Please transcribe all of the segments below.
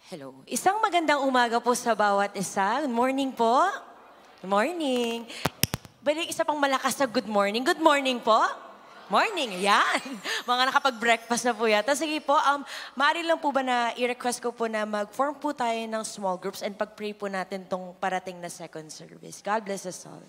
Hello. Isang magandang umaga po sa bawat isa. Good morning po. Good morning. Balik isa pang malakas na good morning. Good morning po. Morning. Yan. Mga nakapag-breakfast na po yata. Sige po, maaari lang po ba na i-request ko po na mag-form po tayo ng small groups and pag-pray po natin tong parating na second service. God bless us all.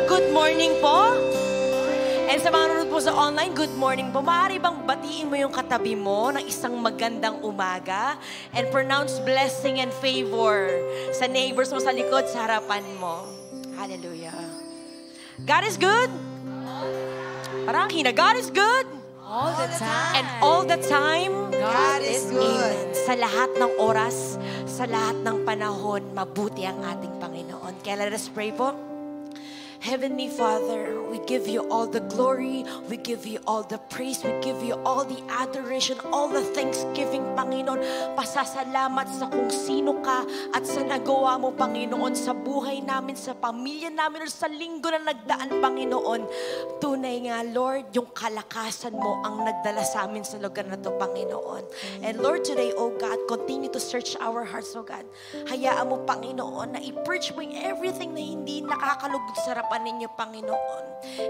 Good morning po. And sa mga nanonood po sa online, good morning po. Maaari bang batiin mo yung katabi mo ng isang magandang umaga and pronounce blessing and favor sa neighbors mo sa likod, sa harapan mo. Hallelujah. God is good. Parang hina, God is good. All the time. And all the time, God is good. Amen. Sa lahat ng oras, sa lahat ng panahon, mabuti ang ating Panginoon. Kaya let us pray po. Heavenly Father, we give you all the glory, we give you all the praise, we give you all the adoration, all the thanksgiving, Panginoon. Pasasalamat sa kung sino ka at sa nagawa mo, Panginoon, sa buhay namin, sa pamilya namin, sa linggo na nagdaan, Panginoon. Tunay nga, Lord, yung kalakasan mo ang nagdala sa amin sa lugar na to, Panginoon. And Lord, today, oh God, continue to search our hearts, oh God. Hayaan mo, Panginoon, na i-purge mo yung everything na hindi nakakalugod sa harapan harapan ninyo, Panginoon.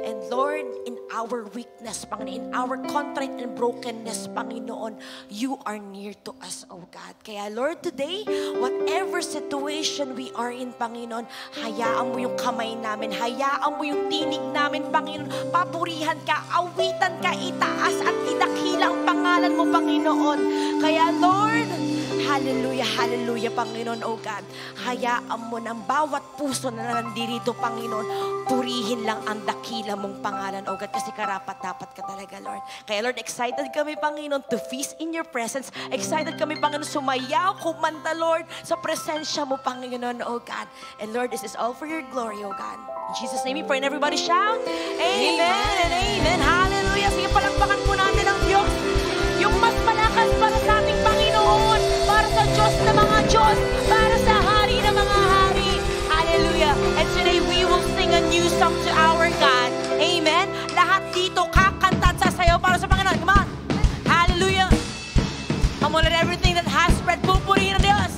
And Lord, in our weakness, Panginoon, in our contrite and brokenness, Panginoon, you are near to us, oh God. Kaya Lord, today, whatever situation we are in, Panginoon, hayaan mo yung kamay namin, hayaan mo yung tinig namin, Panginoon, papurihan ka, awitan ka, itaas at idakilang pangalan mo, Panginoon. Kaya Lord, hallelujah, hallelujah, Panginoon, oh God. Hayaan mo ng bawat puso na nandirito, Panginoon, purihin lang ang dakila mong pangalan, oh God, kasi karapat-dapat ka talaga, Lord. Kaya Lord, excited kami, Panginoon, to feast in your presence. Excited kami, Panginoon, sumayaw, kumanta, Lord, sa presensya mo, Panginoon, oh God. And Lord, this is all for your glory, oh God. In Jesus' name we pray, and everybody shout, Amen and Amen. Hallelujah. Sige, palakpakan po natin ang Diyos. Yung mas malakas para sa ating Panginoon, para sa Diyos na mga Diyos, para sa Hari na mga Hari. Hallelujah. And today we will sing a new song to our God. Amen. Lahat dito kakanta at sasayaw para sa Panginoon. Come on. Hallelujah. Come on, let everything that has spread, pupurihin ang Diyos.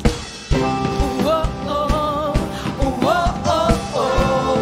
Oh, oh, oh. Oh, oh, oh, oh.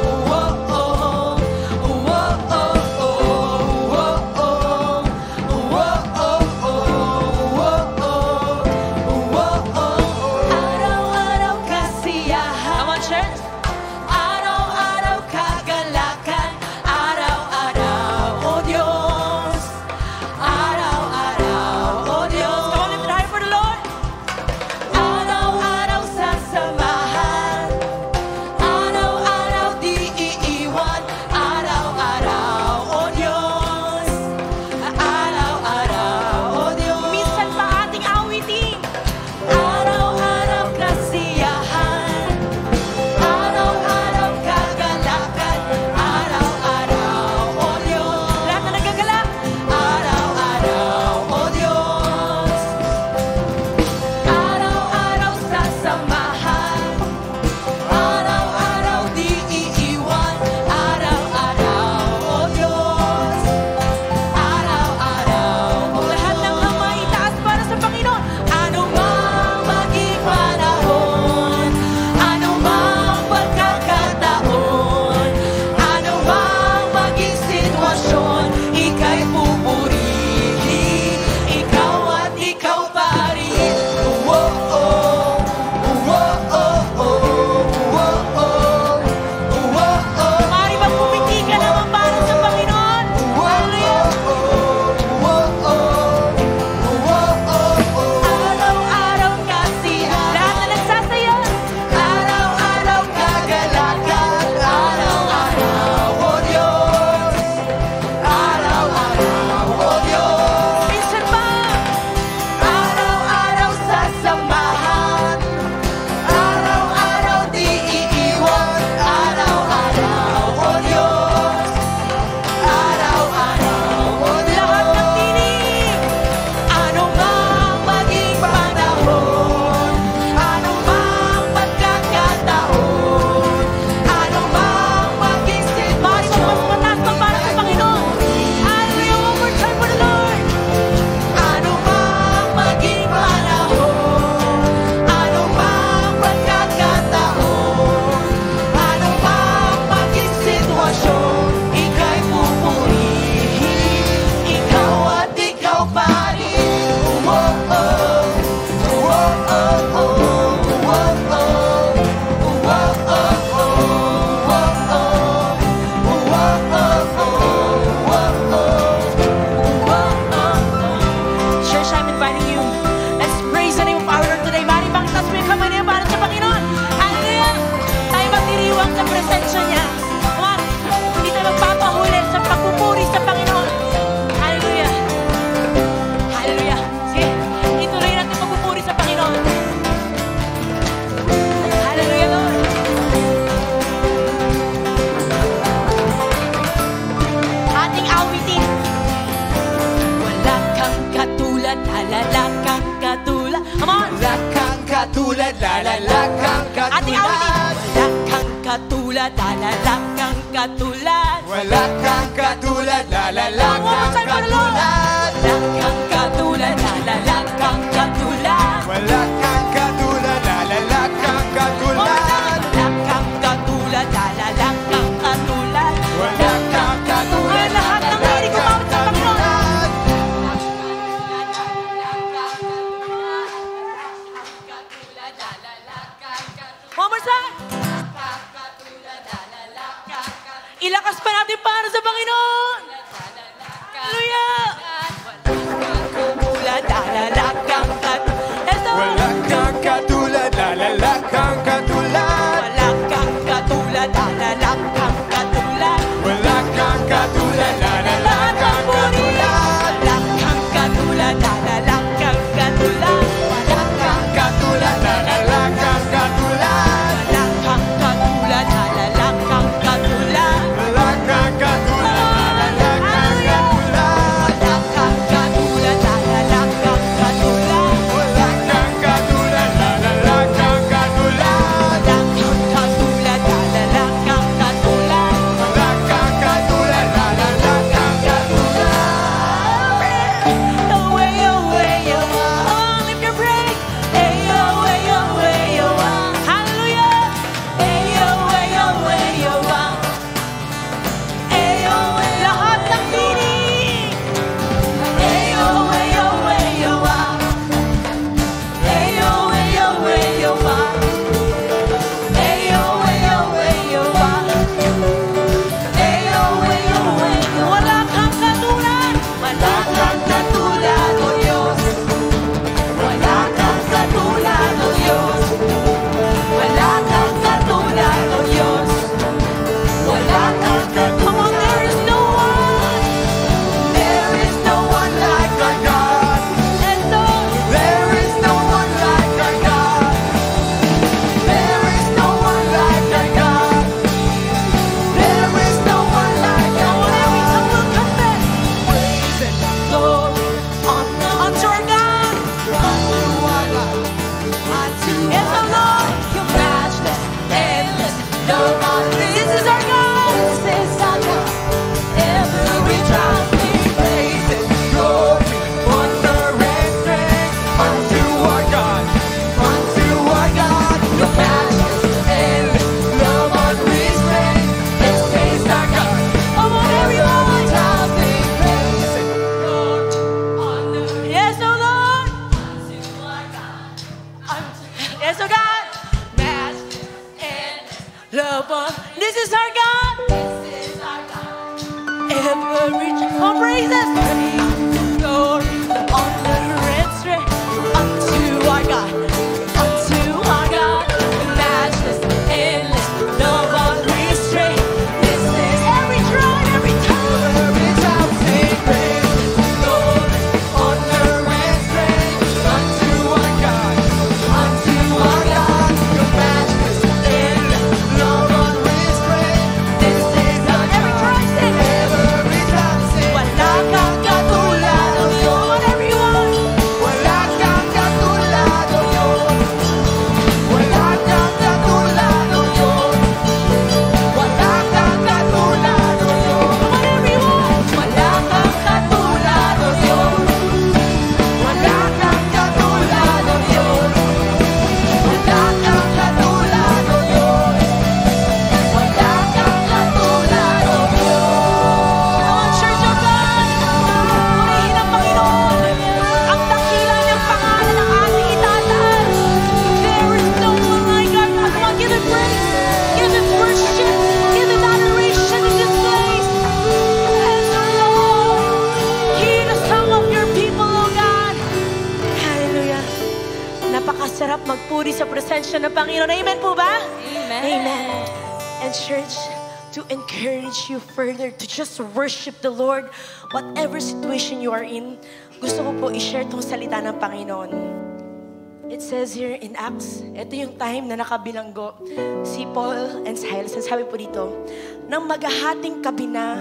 katulad, lalala kang katulad. Wala kang katulad, lalala kang katulad. Wala kang katulad, lalala kang katulad. Wala kang katulad, lalala kang katulad. Wala kang katulad, lalala kang katulad. Wala kang katulad, lalala kang katulad. praises. Praise, glory, honor, and strength unto our God. Unto our God, matchless, endless, love unrestrained. This is every tribe, every tongue. Every time sing praise, glory, honor, and strength unto our God, unto our God. Your matchless, endless, love unrestrained. This is our Every God. tribe sing. Every time sing, Wala kang katulad ng Diyos. Whatever you want. wala kang katulad o Diyos. Wala kang katulad o Diyos. Wala kang katulad o Diyos. Whatever you want. Wala kang katulad o Diyos. Wala kang katulad o Diyos. Wala kang katulad o Diyos. Wala kang katulad o Diyos. Come on, Church of God. Purihin ang Panginoon. Ang dakila niyang pangalan ng ating itataas. There is no one like God. Come on, give Him praise. Give Him worship. Give Him adoration in this place. And Lord, hear the song of your people, O God. Hallelujah. Napakasarap magpuri sa presensya ng Panginoon. Amen po ba? Amen. And church, to encourage you further to just worship the Lord, whatever situation you are in, gusto ko po i-share tong salita ng Panginoon. It says here in Acts, ito yung time na nakabilanggo si Paul and Silas. Ang sabi po dito, nang maghahating gabi na,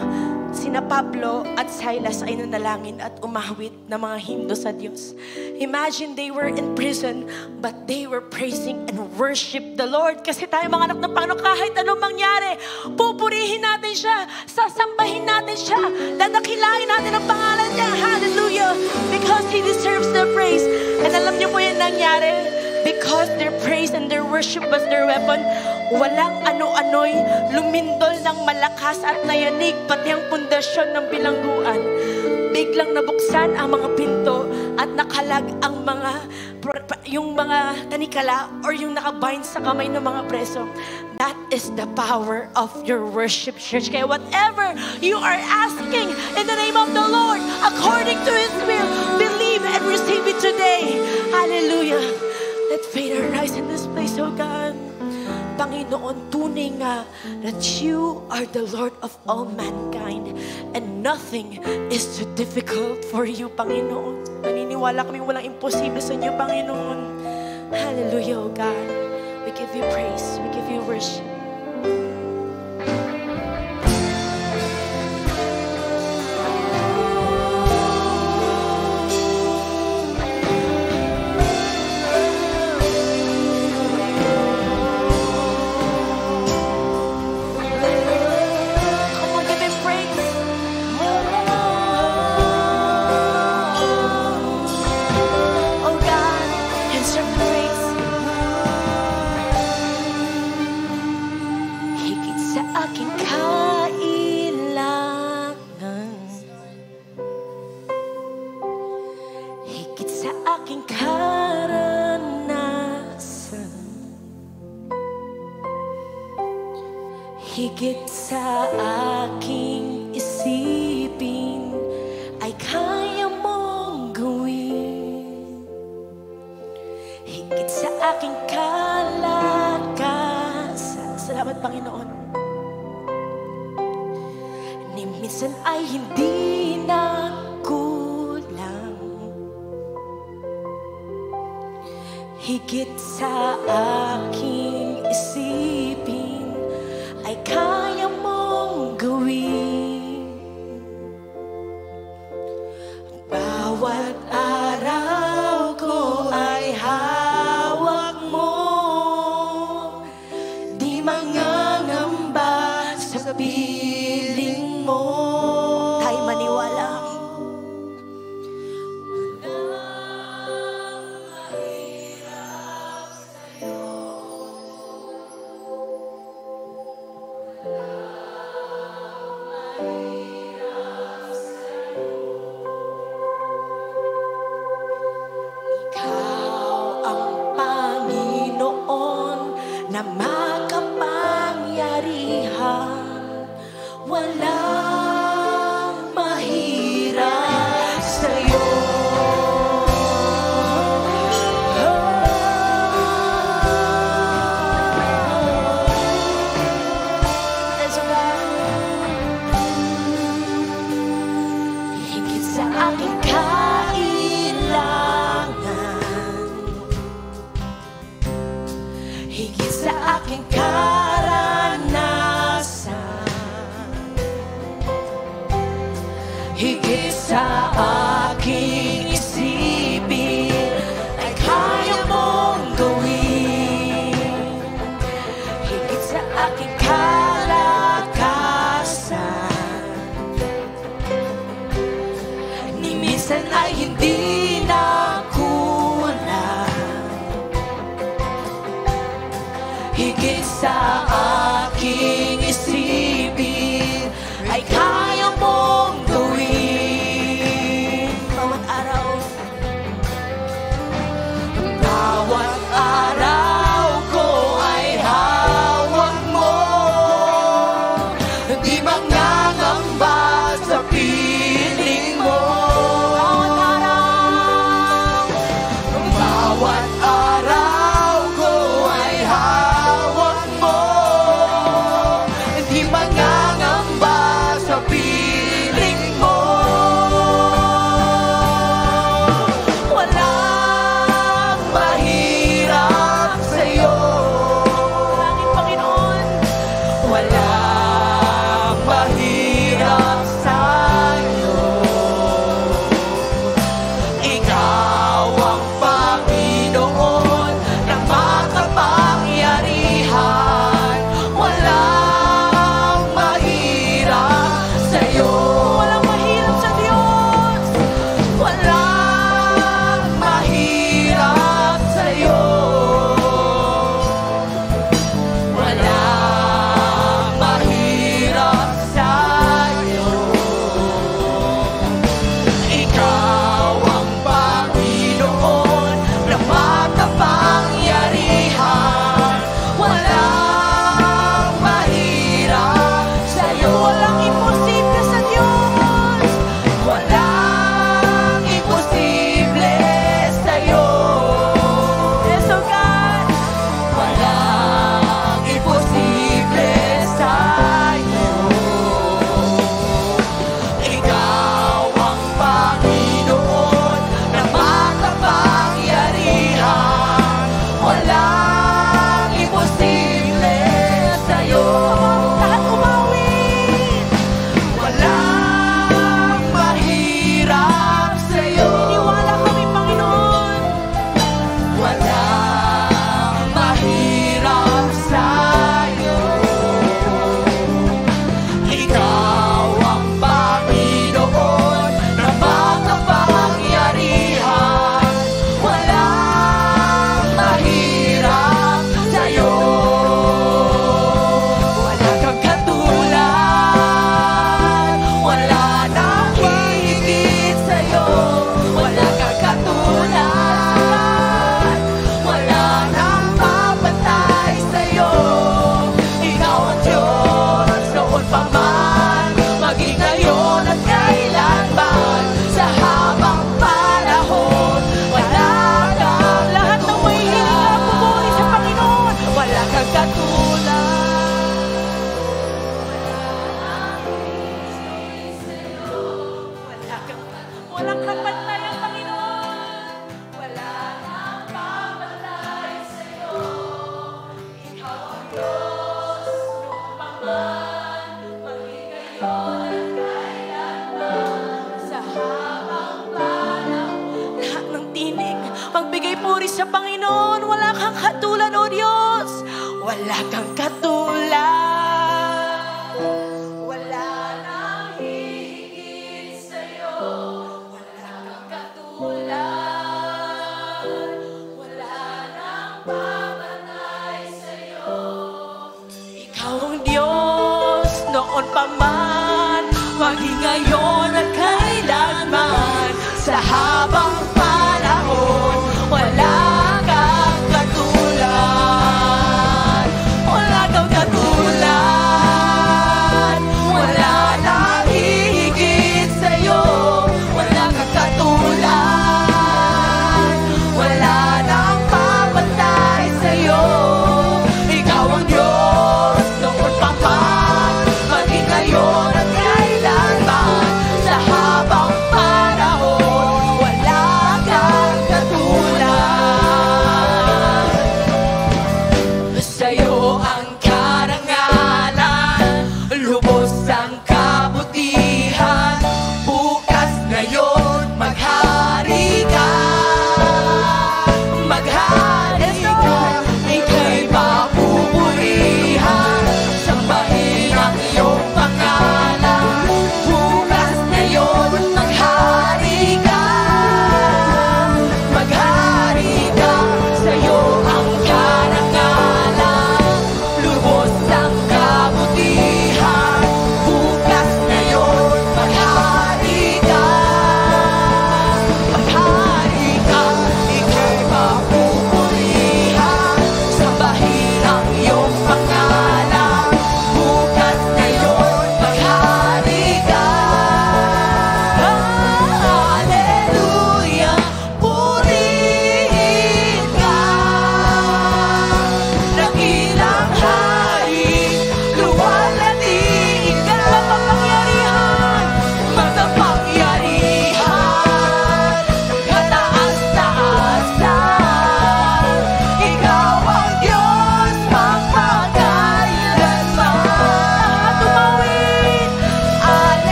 sina Pablo at Silas ay nanalangin at umahawit ng mga himno sa Diyos. Imagine they were in prison, but they were praising and worship the Lord. Kasi tayo mga anak ng Panginoon, kahit anong mangyari, pupurihin natin siya, sasambahin natin siya, dadakilain natin ang pangalan niya. Hallelujah! Because He deserves the praise. And alam niyo po yung nangyari? Because their praise and their worship was their weapon, walang ano-ano'y lumindol ng malakas at nayanig pati ang pundasyon ng bilangguan. Biglang nabuksan ang mga pinto at nakalag ang yung mga tanikala or yung nakabind sa kamay ng mga preso. That is the power of your worship, church. Kaya whatever you are asking in the name of the Lord, according to His will, believe and receive it today. Hallelujah. Let faith arise in this place, oh God. Panginoon, tunay nga that you are the Lord of all mankind and nothing is too difficult for you, Panginoon. Naniniwala kami walang imposible sa inyo, Panginoon. Hallelujah, oh God. We give you praise. We give you worship. Higit sa aking isipin ay kaya mong gawin. Higit sa aking kalakasan. Salamat, Panginoon. Ni minsan ay hindi na kulang. Higit sa aking isipin ay kaya mong gawin. Bawat araw ko ay hawak mo, di mangangamba sa piling mo. Tayo maniwala. sa aking kailangan, higit sa aking karanasan, higit sa aking isipin ay kaya mong gawin, higit sa aking kalakasan, ni minsan ay hindi na kulang, higit sa aking isipin ay kaya mong gawin. Bawat araw, bawat araw ko ay hawak mo, di mangangamba sa piling mo. Bawat araw ko ay hawak mo, di mangangamba sa piling mo. Walang mahirap sa'yo, Langit Panginoon. Walang mahirap sa'yo. Ikaw ang Panginoon ng makapangyarihan. Walang mahirap sa'yo. Walang mahirap sa Diyos. Walang mahirap sa'yo. Walang mahirap sa'yo. Ikaw ang Panginoon na makapangyarihan. Walang mahirap sa'yo. Walang imposible sa Diyos. Walang imposible sa'yo. Yes, oh God. Walang imposible sa'yo. Ikaw ang Panginoon na makapangyarihan. Walang imposible sa'yo. Lahat umawit. Walang mahirap sa'yo. Iniwala kami, Panginoon. Walang mahirap sa'yo. Ikaw ang Panginoon na makapangyarihan. Walang mahirap sa'yo. Wala kang katulad, wala nang hihigit sa'yo. Wala kang katulad, wala nang mapatay sa'yo. Ikaw ang Diyos noon pa man, maging ngayon at kailanman, sa habang panahon. Wala kang lahat ng may hiling na pumuri sa Panginoon. Wala kang katulad. Walang kapantay ang Panginoon. Wala nang kapantay sa'yo. Ikaw ang Diyos noon pa man, maging ngayon at kailanman, sa habang panahon. Lahat ng tinig, magbigay puri sa Panginoon. Wala kang katulad, O Diyos. Wala kang katulad. Wala nang hihigit sa'yo. Wala kang katulad. Wala nang papatay sa'yo. Ikaw ang Diyos noon pa man, maging ngayon at kailanman, sa habang panahon. Wala kang katulad. Wala kang katulad. Wala nang hihigit sa'yo. Wala kang katulad. Wala nang papatay sa'yo. Ikaw ang Diyos noon pa man, maging ngayon at kailanman, sa habang panahon.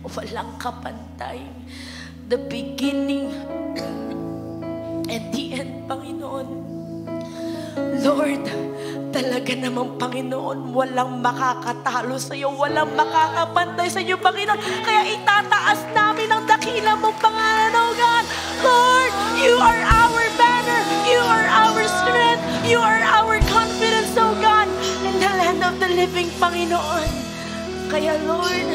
walang kapantay. The beginning and the end, Panginoon. Lord, talaga namang Panginoon, walang makakatalo sa iyo, walang makakapantay sa iyo, Panginoon. Kaya itataas namin ang dakila mong pangalan, oh God. Lord, you are our banner, you are our strength, you are our confidence, oh God, in the land of the living, Panginoon. Kaya Lord,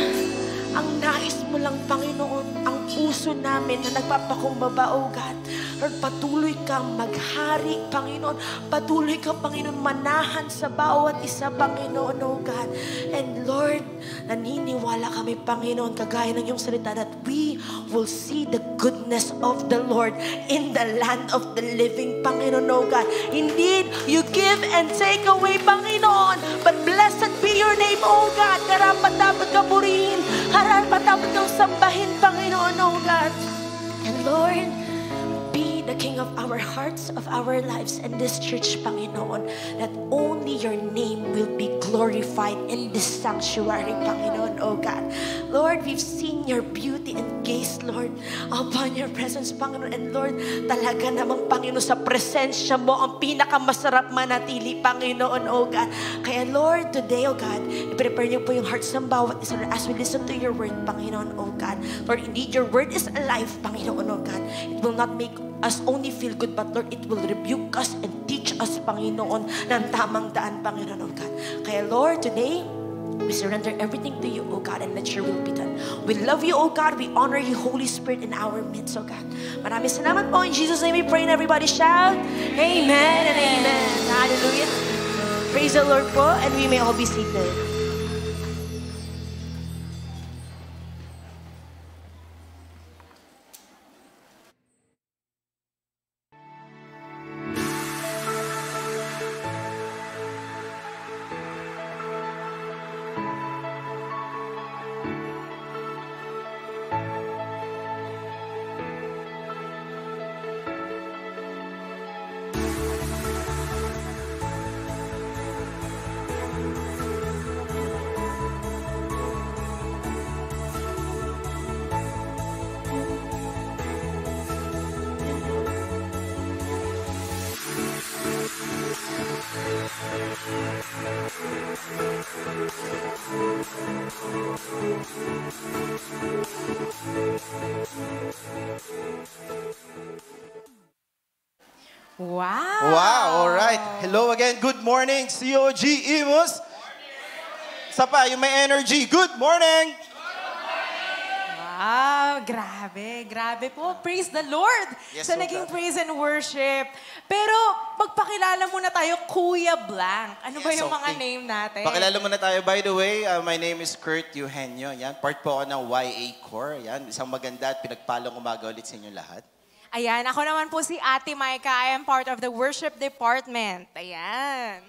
ang nais mo lang, Panginoon, ang puso namin na nagpapakumbaba, oh God. Lord, patuloy kang maghari, Panginoon. Patuloy kang, Panginoon, manahan sa bawat isa, Panginoon, oh God. And Lord, naniniwala kami, Panginoon, kagaya ng iyong salita, that we will see the goodness of the Lord in the land of the living, Panginoon, oh God. Indeed, you give and take away, Panginoon, but blessed be your name, oh God. Karapat-dapat ka purihin, karapat-dapat kang sambahin, Panginoon, oh God. And Lord, be the King of our hearts, of our lives, and this church, Panginoon, that only your name will be glorified in this sanctuary, Panginoon, oh God. Lord, we've seen your beauty and gaze, Lord, upon your presence, Panginoon. And Lord, talaga namang, Panginoon, sa presensya mo, ang pinakamasarap manatili, Panginoon, oh God. Kaya Lord, today, oh God, i-prepare niyo po yung hearts ng bawat isa as we listen to your word, Panginoon, oh God. Lord, indeed, your word is alive, Panginoon, oh God. It will not make us only feel good, but Lord, it will rebuke us and teach us, Panginoon, ng tamang daan, Panginoon, oh God. Kaya Lord, today, we surrender everything to you, oh God, and let your will be done. We love you, oh God. We honor you, Holy Spirit, in our midst, oh God. Maraming salamat po. In Jesus' name we pray, and everybody shout, Amen and Amen. Hallelujah. Praise the Lord po, and we may all be seated. Wow! Wow, all right. Hello again. Good morning, COG Imus. Sa pa, yung may energy. Good morning! Wow, grabe, grabe po. Praise the Lord Yes, sa so naging grabe. praise and worship. Pero magpakilala muna tayo, Kuya Blanc. Ano ba Yes, yung mga okay. name natin? Pakilala muna tayo. By the way, my name is Kurt Eugenio. Yan, part po ako ng YA Core. Yan, isang maganda at pinagpalang umaga ulit sa inyo lahat. Ayan, ako naman po si Ate Maika. I am part of the worship department. Ayan.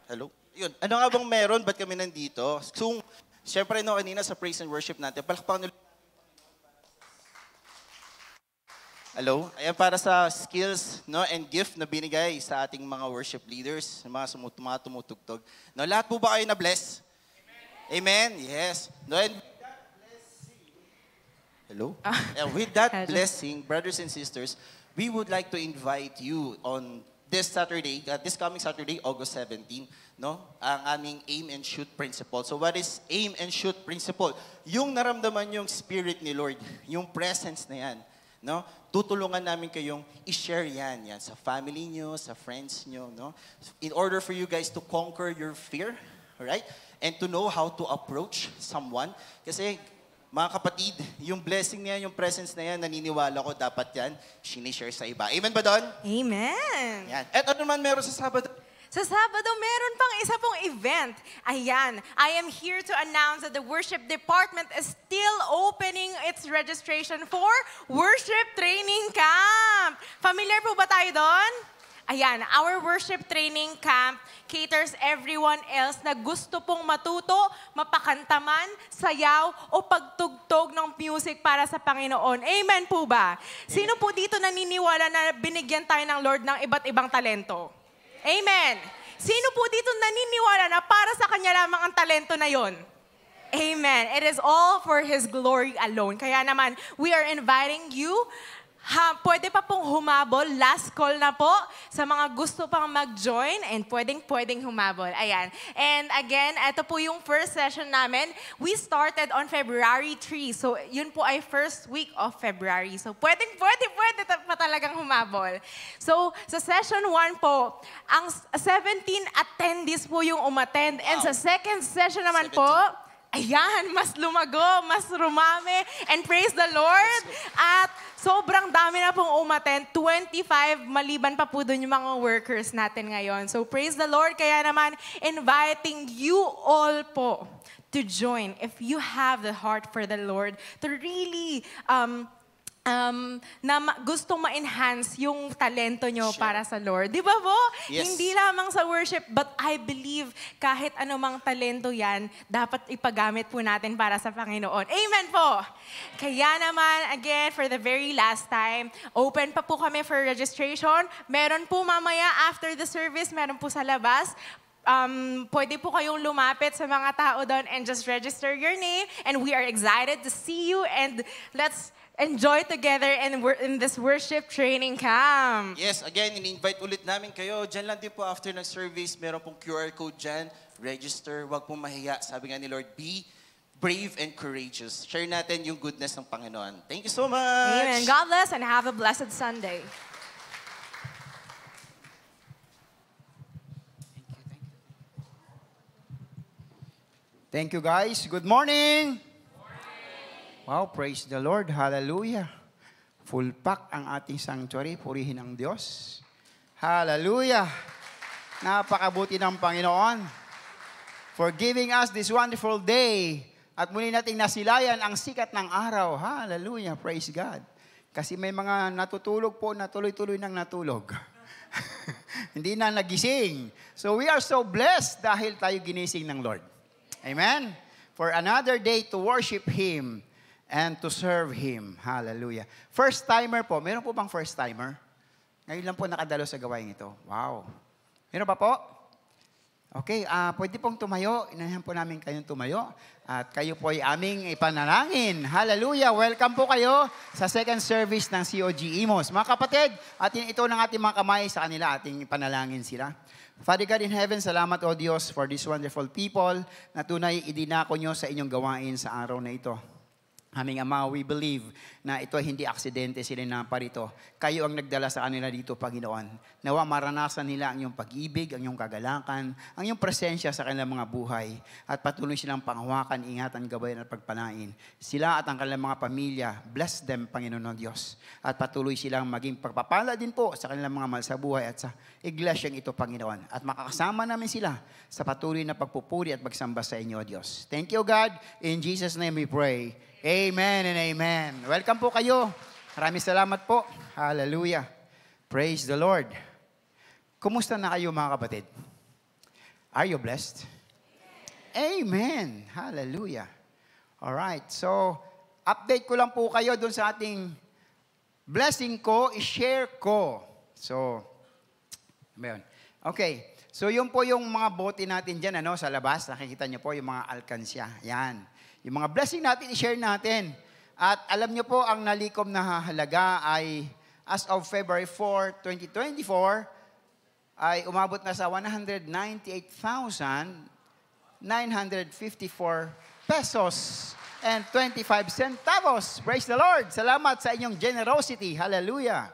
Hello? Yun, ano nga bang meron? Ba't kami nandito? So, syempre, no, kanina sa praise and worship natin, palakpakan ulit. Hello? Ayan, para sa skills, no, and gift na binigay sa ating mga worship leaders, mga tumutugtog. No, lahat po ba kayo na-bless? Amen? Yes. No, and hello? And with that blessing, brothers and sisters, we would like to invite you on this Saturday, this coming Saturday, August 17, no? Ang aming aim and shoot principle. So what is aim and shoot principle? Yung naramdaman yung spirit ni Lord, yung presence na yan, no? Tutulungan namin kayong i-share yan sa family nyo, sa friends nyo, no? In order for you guys to conquer your fear, right? And to know how to approach someone. Kasi mga kapatid, yung blessing niya, yung presence na yan, naniniwala ko dapat yan, sinishare sa iba. Amen ba doon? Amen. Yan. At ano naman meron sa Sabado? Sa Sabado, meron pang isa pong event. Ayan, I am here to announce that the worship department is still opening its registration for Worship Training Camp. Familiar po ba tayo doon? Ayan, our worship training camp caters everyone else na gusto pong matuto, mapakantaman, sayaw, o pagtugtog ng music para sa Panginoon. Amen po ba? Sino po dito naniniwala na binigyan tayo ng Lord ng iba't ibang talento? Amen. Sino po dito naniniwala na para sa kanya lamang ang talento na yon? Amen. It is all for His glory alone. Kaya naman, we are inviting you. Pwede pa pong humabol. Last call na po sa mga gusto pang mag-join and pwedeng humabol. Ayan. And again, ito po yung first session namin. We started on February 3. So, yun po ay first week of February. So, pwede pa talagang humabol. So, sa session 1 po, ang 17 attendees po yung umattend. And sa second session naman 17. po, ayan, mas lumago, mas rumami. And praise the Lord. At sobrang dami na pong umattend. 25, maliban pa po doon yung mga workers natin ngayon. So praise the Lord. Kaya naman, inviting you all po to join if you have the heart for the Lord to really gustong ma-enhance yung talento nyo para sa Lord. Di ba po? Yes. Hindi lamang sa worship, but I believe kahit anumang talento yan, dapat ipagamit po natin para sa Panginoon. Amen po! Kaya naman, again, for the very last time, open pa po kami for registration. Meron po mamaya after the service, meron po sa labas. Pwede po kayong lumapit sa mga tao doon and just register your name. And we are excited to see you and let's enjoy together in this worship training camp. Yes, again, in-invite ulit namin kayo. Diyan lang din po after ng service, meron pong QR code dyan. Register, wag pong mahiya. Sabi nga ni Lord, be brave and courageous. Share natin yung goodness ng Panginoon. Thank you so much! Amen. God bless and have a blessed Sunday. Thank you guys. Good morning. Wow, praise the Lord. Hallelujah. Full pack ang ating sanctuary. Purihin ang Diyos. Hallelujah. Napakabuti ng Panginoon for giving us this wonderful day. At muli nating nasilayan ang sikat ng araw. Hallelujah. Praise God. Kasi may mga natutulog po na tuloy-tuloy nang natulog. Hindi na nagising. So we are so blessed dahil tayo ginising ng Lord. Amen? For another day to worship Him and to serve Him. Hallelujah. First timer po. Meron po bang first timer? Ngayon lang po nakadalo sa gawain ito. Wow. Meron pa po? Okay, pwede pong tumayo. Inahan po namin kayong tumayo. At kayo po ay aming ipanalangin. Hallelujah. Welcome po kayo sa second service ng COG Imos. Mga kapatid, atin ito ng ating mga kamay sa kanila. Ating ipanalangin sila. Father God in heaven, salamat o Diyos for these wonderful people na tunay idinako nyo sa inyong gawain sa araw na ito. Aming Ama, we believe na ito ay hindi aksidente sila naparito. Kayo ang nagdala sa kanila dito, Panginoon. Nawa maranasan nila ang iyong pag-ibig, ang iyong kagalakan, ang iyong presensya sa kanilang mga buhay. At patuloy silang panghawakan, ingatan, gabayan at pagpalain. Sila at ang kanilang mga pamilya, bless them, Panginoon Diyos. At patuloy silang maging pagpapala din po sa kanilang mga mahal sa buhay at sa iglesyang ito, Panginoon. At makakasama namin sila sa patuloy na pagpupuri at pagsamba sa inyo, Diyos. Thank you, God. In Jesus' name we pray. Amen and amen. Welcome po kayo. Maraming salamat po. Hallelujah. Praise the Lord. Kumusta na kayo mga kapatid? Are you blessed? Amen. Hallelujah. Alright. So, update ko lang po kayo dun sa ating blessing ko, i-share ko. So, yun. Okay. So, yun po yung mga bote natin dyan, sa labas. Nakikita niyo po yung mga alkansya. Yan. Yung mga blessing natin, i-share natin. At alam nyo po, ang nalikom na halaga ay, as of February 4, 2024, ay umabot na sa 198,954 pesos and 25 centavos. Praise the Lord! Salamat sa inyong generosity. Hallelujah!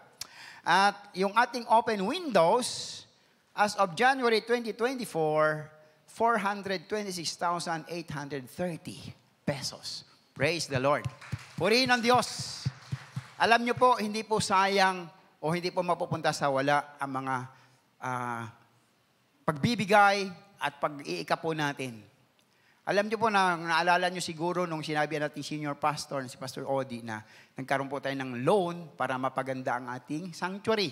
At yung ating open windows, as of January 2024, 426,830 pesos. Praise the Lord. Purihin ang Diyos. Alam niyo po, hindi po sayang o hindi po mapupunta sa wala ang mga pagbibigay at pag-iika po natin. Alam niyo po na naalala niyo siguro nung sinabi natin senior pastor, si Pastor Odi, na nagkaroon po tayo ng loan para mapaganda ang ating sanctuary.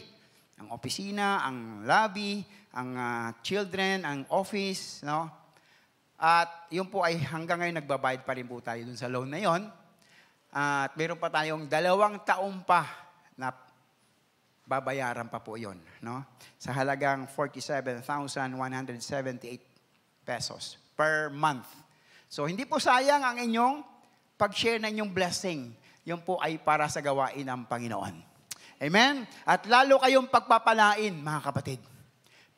Ang opisina, ang lobby, ang children, ang office, no? At yun po ay hanggang ngayon nagbabayad pa rin po tayo dun sa loan na yon. At meron pa tayong 2 taon pa na babayaran pa po yun. No? Sa halagang 47,178 pesos per month. So, hindi po sayang ang inyong pag-share ng inyong blessing. Yun po ay para sa gawain ng Panginoon. Amen? At lalo kayong pagpapalain, mga kapatid.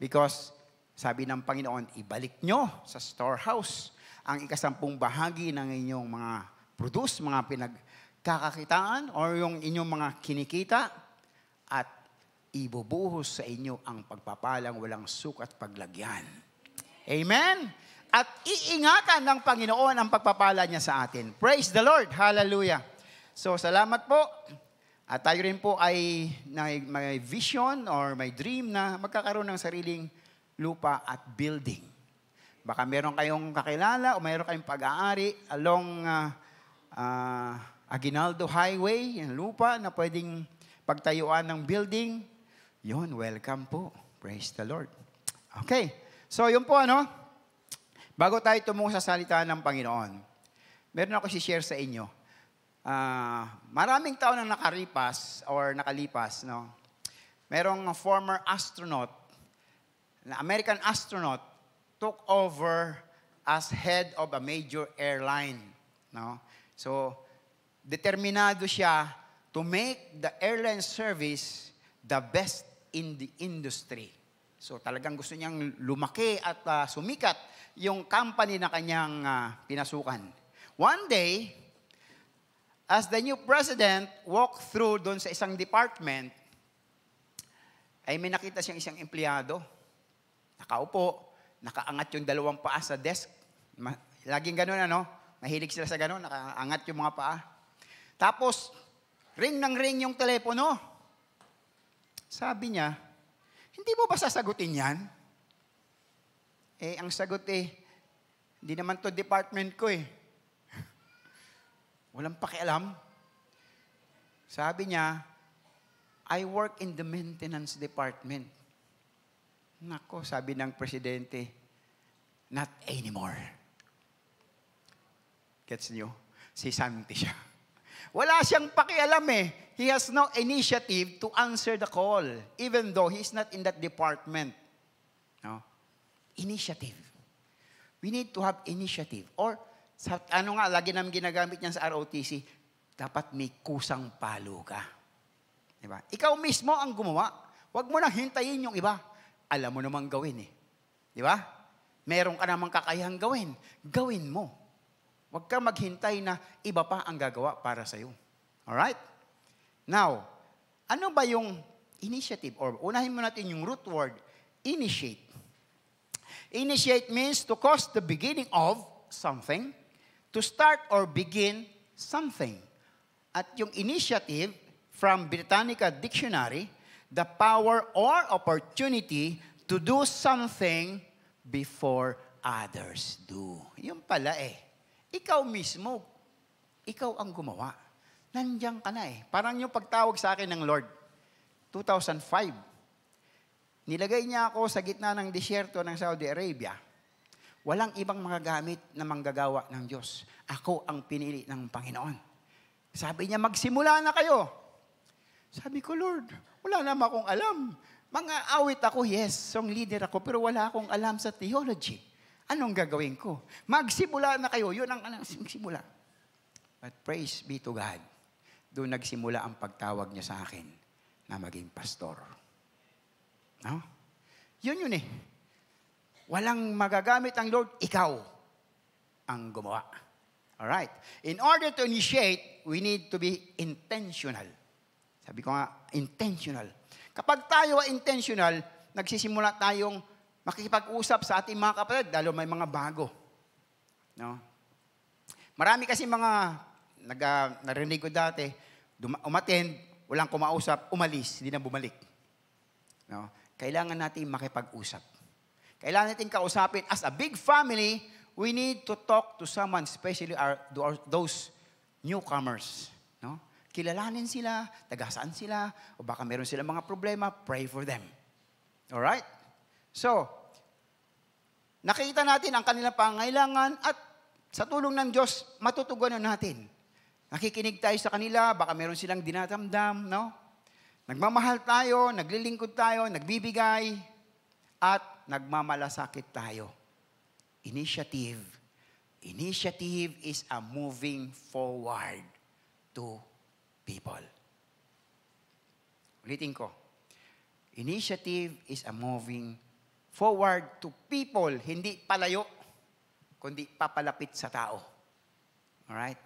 Because, sabi ng Panginoon, ibalik nyo sa storehouse ang ikasampung bahagi ng inyong mga produce, mga pinagkakakitaan, or yung inyong mga kinikita, at ibubuhos sa inyo ang pagpapalang walang sukat paglagyan. Amen? At iingatan ng Panginoon ang pagpapala niya sa atin. Praise the Lord. Hallelujah. So, salamat po. At tayo rin po ay may vision or may dream na magkakaroon ng sariling lupa at building. Baka meron kayong kakilala o meron kayong pag-aari along Aguinaldo Highway, yung lupa na pwedeng pagtayuan ng building. Yun, welcome po. Praise the Lord. Okay. So, yun po bago tayo tumungo sa salita ng Panginoon, meron ako si-share sa inyo. Maraming taon na nakalipas, merong former astronaut, na American astronaut, took over as head of a major airline. No? So, determinado siya to make the airline service the best in the industry. So, talagang gusto niyang lumaki at sumikat yung company na kanyang pinasukan. One day, as the new president walked through doon sa isang department, ay may nakita siyang isang empleyado. Nakaupo, nakaangat yung dalawang paa sa desk. Laging ganun, mahilig sila sa ganun, nakaangat yung mga paa. Tapos, ring ng ring yung telepono. Sabi niya, hindi mo ba sasagutin yan? Ang sagot hindi naman to department ko Walang pakialam. Sabi niya, I work in the maintenance department. Nako, sabi ng presidente, not anymore. Gets niyo? Si Santi siya. Wala siyang pakialam He has no initiative to answer the call, even though he's not in that department. No? Initiative. We need to have initiative. Or, lagi namin ginagamit niyan sa ROTC, dapat may kusang palo ka. Diba? Ikaw mismo ang gumawa. Huwag mo nang hintayin yung iba. Alam mo namang gawin Diba? Meron ka namang kakayahang gawin. Gawin mo. Huwag kang maghintay na iba pa ang gagawa para sa'yo. Alright? Now, ano ba yung initiative? Or unahin mo natin yung root word, initiate. Initiate means to cause the beginning of something, to start or begin something. At yung initiative, from Britannica Dictionary, the power or opportunity to do something before others do. Yun pala Ikaw mismo, ikaw ang gumawa. Nandiyan ka na Parang yung pagtawag sa akin ng Lord, 2005. Nilagay niya ako sa gitna ng disyerto ng Saudi Arabia. Walang ibang mga gamit na manggagawa ng Diyos. Ako ang pinili ng Panginoon. Sabi niya, magsimula na kayo. Sabi ko, Lord, wala naman akong alam. Mga awit ako, yes, song leader ako, pero wala akong alam sa theology. Anong gagawin ko? Magsimula na kayo. Yun ang magsimula. But praise be to God. Doon nagsimula ang pagtawag niya sa akin na maging pastor. No? Yun Walang magagamit ang Lord, ikaw ang gumawa. Alright. In order to initiate, we need to be intentional. Sabi ko nga, intentional. Kapag tayo ay intentional, nagsisimula tayong makikipag-usap sa ating mga kapatid, lalo may mga bago. No? Marami kasi mga, narinig ko dati, umattend, walang kumausap, umalis, hindi na bumalik. No? Kailangan natin makipag-usap. Kailangan natin kausapin. As a big family, we need to talk to someone, especially those newcomers. No? Kilalanin sila, tagasaan sila, o baka meron silang mga problema, pray for them. Alright? So, nakita natin ang kanilang pangailangan at sa tulong ng Diyos, matutugunan natin. Nakikinig tayo sa kanila, baka meron silang dinatamdam, no? Nagmamahal tayo, naglilingkod tayo, nagbibigay, at nagmamalasakit tayo. Initiative Initiative is a moving forward to people. Ulitin ko. Initiative is a moving forward to people, hindi palayo, kundi papalapit sa tao. Alright?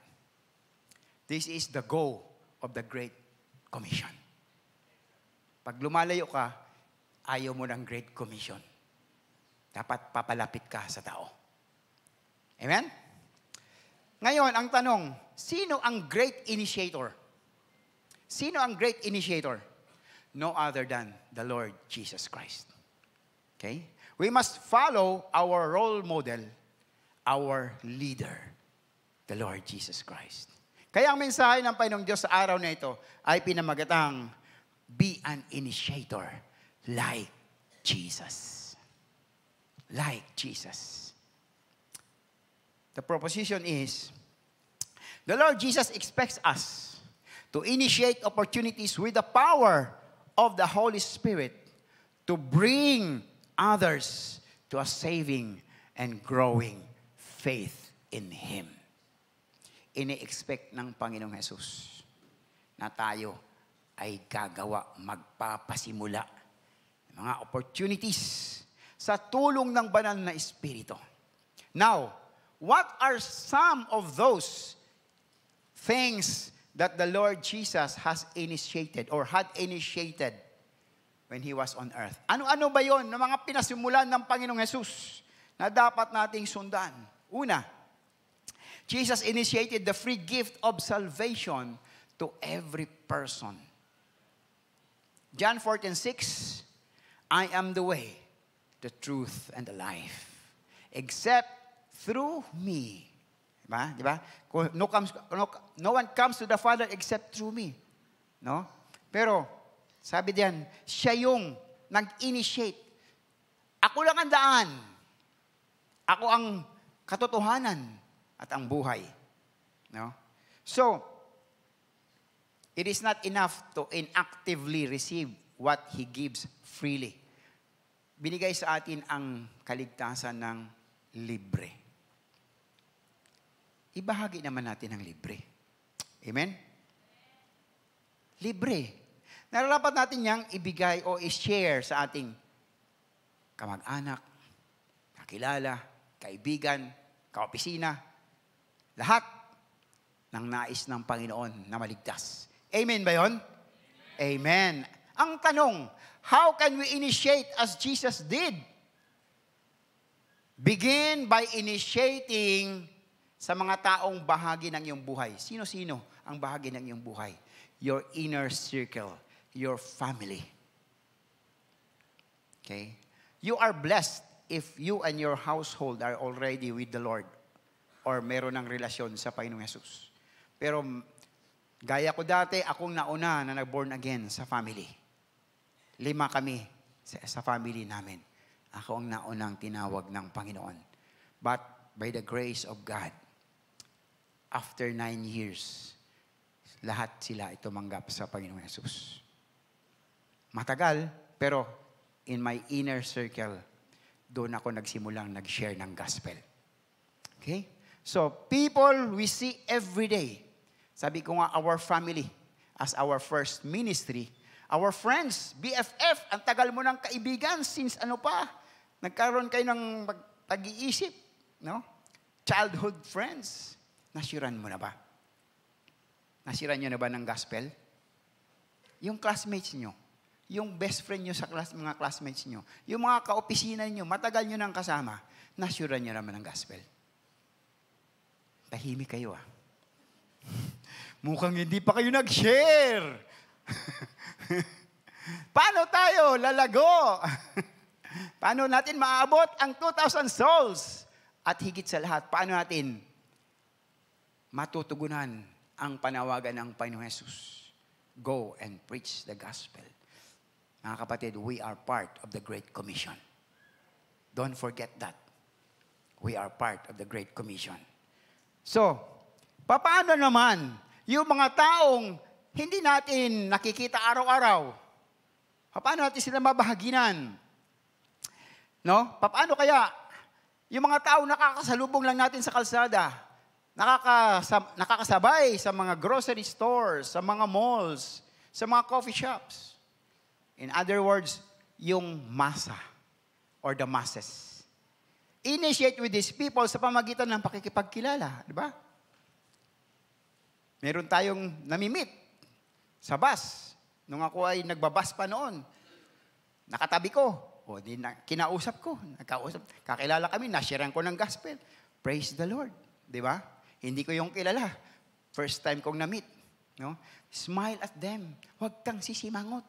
This is the goal of the Great Commission. Pag lumalayo ka, ayaw mo ng Great Commission. Dapat papalapit ka sa tao. Amen? Ngayon, ang tanong, sino ang great initiator? Sino ang great initiator? No other than the Lord Jesus Christ. Okay? We must follow our role model, our leader, the Lord Jesus Christ. Kaya ang mensahe ng Panginoong Diyos sa araw na ito ay pinamagatang, be an initiator like Jesus. Like Jesus. The proposition is, the Lord Jesus expects us to initiate opportunities with the power of the Holy Spirit to bring others to a saving and growing faith in Him. Ini-expect ng Panginoong Jesus na tayo ay gagawa, magpapasimula ng mga opportunities sa tulong ng banal na Espiritu. Now, what are some of those things that the Lord Jesus has initiated or had initiated when He was on earth? Ano-ano ba yon na mga pinasimulan ng Panginoong Jesus na dapat nating sundan? Una, Jesus initiated the free gift of salvation to every person. John 14:6, I am the way, the truth, and the life. Except through me. Diba? Diba? No one comes to the Father except through me. No? Pero, sabi diyan, siya yung nag-initiate. Ako lang ang daan. Ako ang katotohanan at ang buhay. No? So, it is not enough to inactively receive what He gives freely. Binigay sa atin ang kaligtasan ng libre. Ibahagi naman natin ang libre. Amen? Libre. Nararapat natin niyang ibigay o i-share sa ating kamag-anak, kakilala, kaibigan, kaopisina, lahat ng nais ng Panginoon na maligtas. Amen ba yun? Amen. Ang tanong, how can we initiate as Jesus did? Begin by initiating sa mga taong bahagi ng iyong buhay. Sino-sino ang bahagi ng iyong buhay? Your inner circle, your family. Okay? You are blessed if you and your household are already with the Lord or meron ng relasyon sa Panginoong Jesus. Pero gaya ko dati, akong nauna na nag-born again sa family. 5 kami sa family namin. Ako ang naunang tinawag ng Panginoon. But by the grace of God, after 9 years, lahat sila ay tumanggap sa Panginoong Jesus. Matagal, pero in my inner circle, doon ako nagsimulang nag-share ng gospel. Okay? So, people we see every day. Sabi ko nga, our family, as our first ministry, our friends, BFF, ang tagal mo ng kaibigan since ano pa, nagkaroon kayo ng tag-iisip, no? Childhood friends. Nasiran mo na ba? Nasiran nyo na ba ng gospel? Yung classmates nyo, yung best friend nyo sa mga classmates nyo, yung mga kaopisina nyo, matagal nyo nang kasama, nasiran nyo naman ng gospel. Tahimik kayo Mukhang hindi pa kayo nag-share. Paano tayo lalago? Paano natin maabot ang 2,000 souls? At higit sa lahat, paano natin matutugunan ang panawagan ng Panginoong Jesus? Go and preach the gospel. Mga kapatid, we are part of the Great Commission. Don't forget that. We are part of the Great Commission. So, paano naman yung mga taong hindi natin nakikita araw-araw? Paano natin sila mabahaginan? No? Paano kaya Yung mga tao nakakasalubong lang natin sa kalsada, nakakasabay sa mga grocery stores, sa mga malls, sa mga coffee shops. In other words, yung masa or the masses. Initiate with these people sa pamagitan ng pakikipagkilala. Di ba? Meron tayong namimit sa bus. Nung ako ay nagbabas pa noon, nakatabi ko. O, kinausap ko. Kakilala kami, nasharean ko ng gospel. Praise the Lord. Di ba? Hindi ko yung kilala. First time kong na-meet. No? Smile at them. Huwag kang sisimangot.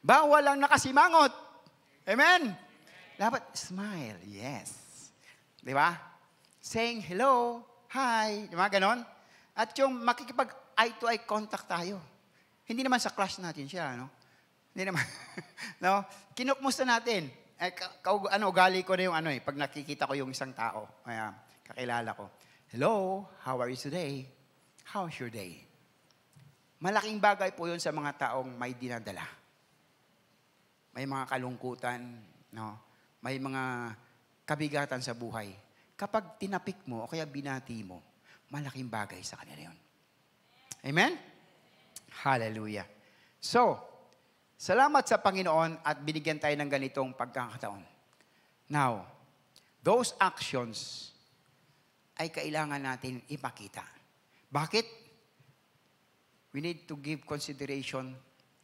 Bawal lang nakasimangot. Amen? Dapat smile. Yes. Di ba? Saying hello, hi. Di ba? Ganon. At yung makikipag eye-to-eye contact tayo. Hindi naman sa class natin siya, no? Hindi naman. No? Kinukmusta natin. Ugali ko na yung pag nakikita ko yung isang tao. Ayan, kakilala ko. Hello, how are you today? How's your day? Malaking bagay po yun sa mga taong may dinadala. May mga kalungkutan, no? May mga kabigatan sa buhay. Kapag tinapik mo o kaya binati mo, malaking bagay sa kanila yun. Amen? Hallelujah. So, salamat sa Panginoon at binigyan tayo ng ganitong pagkakataon. Now, those actions ay kailangan natin ipakita. Bakit? We need to give consideration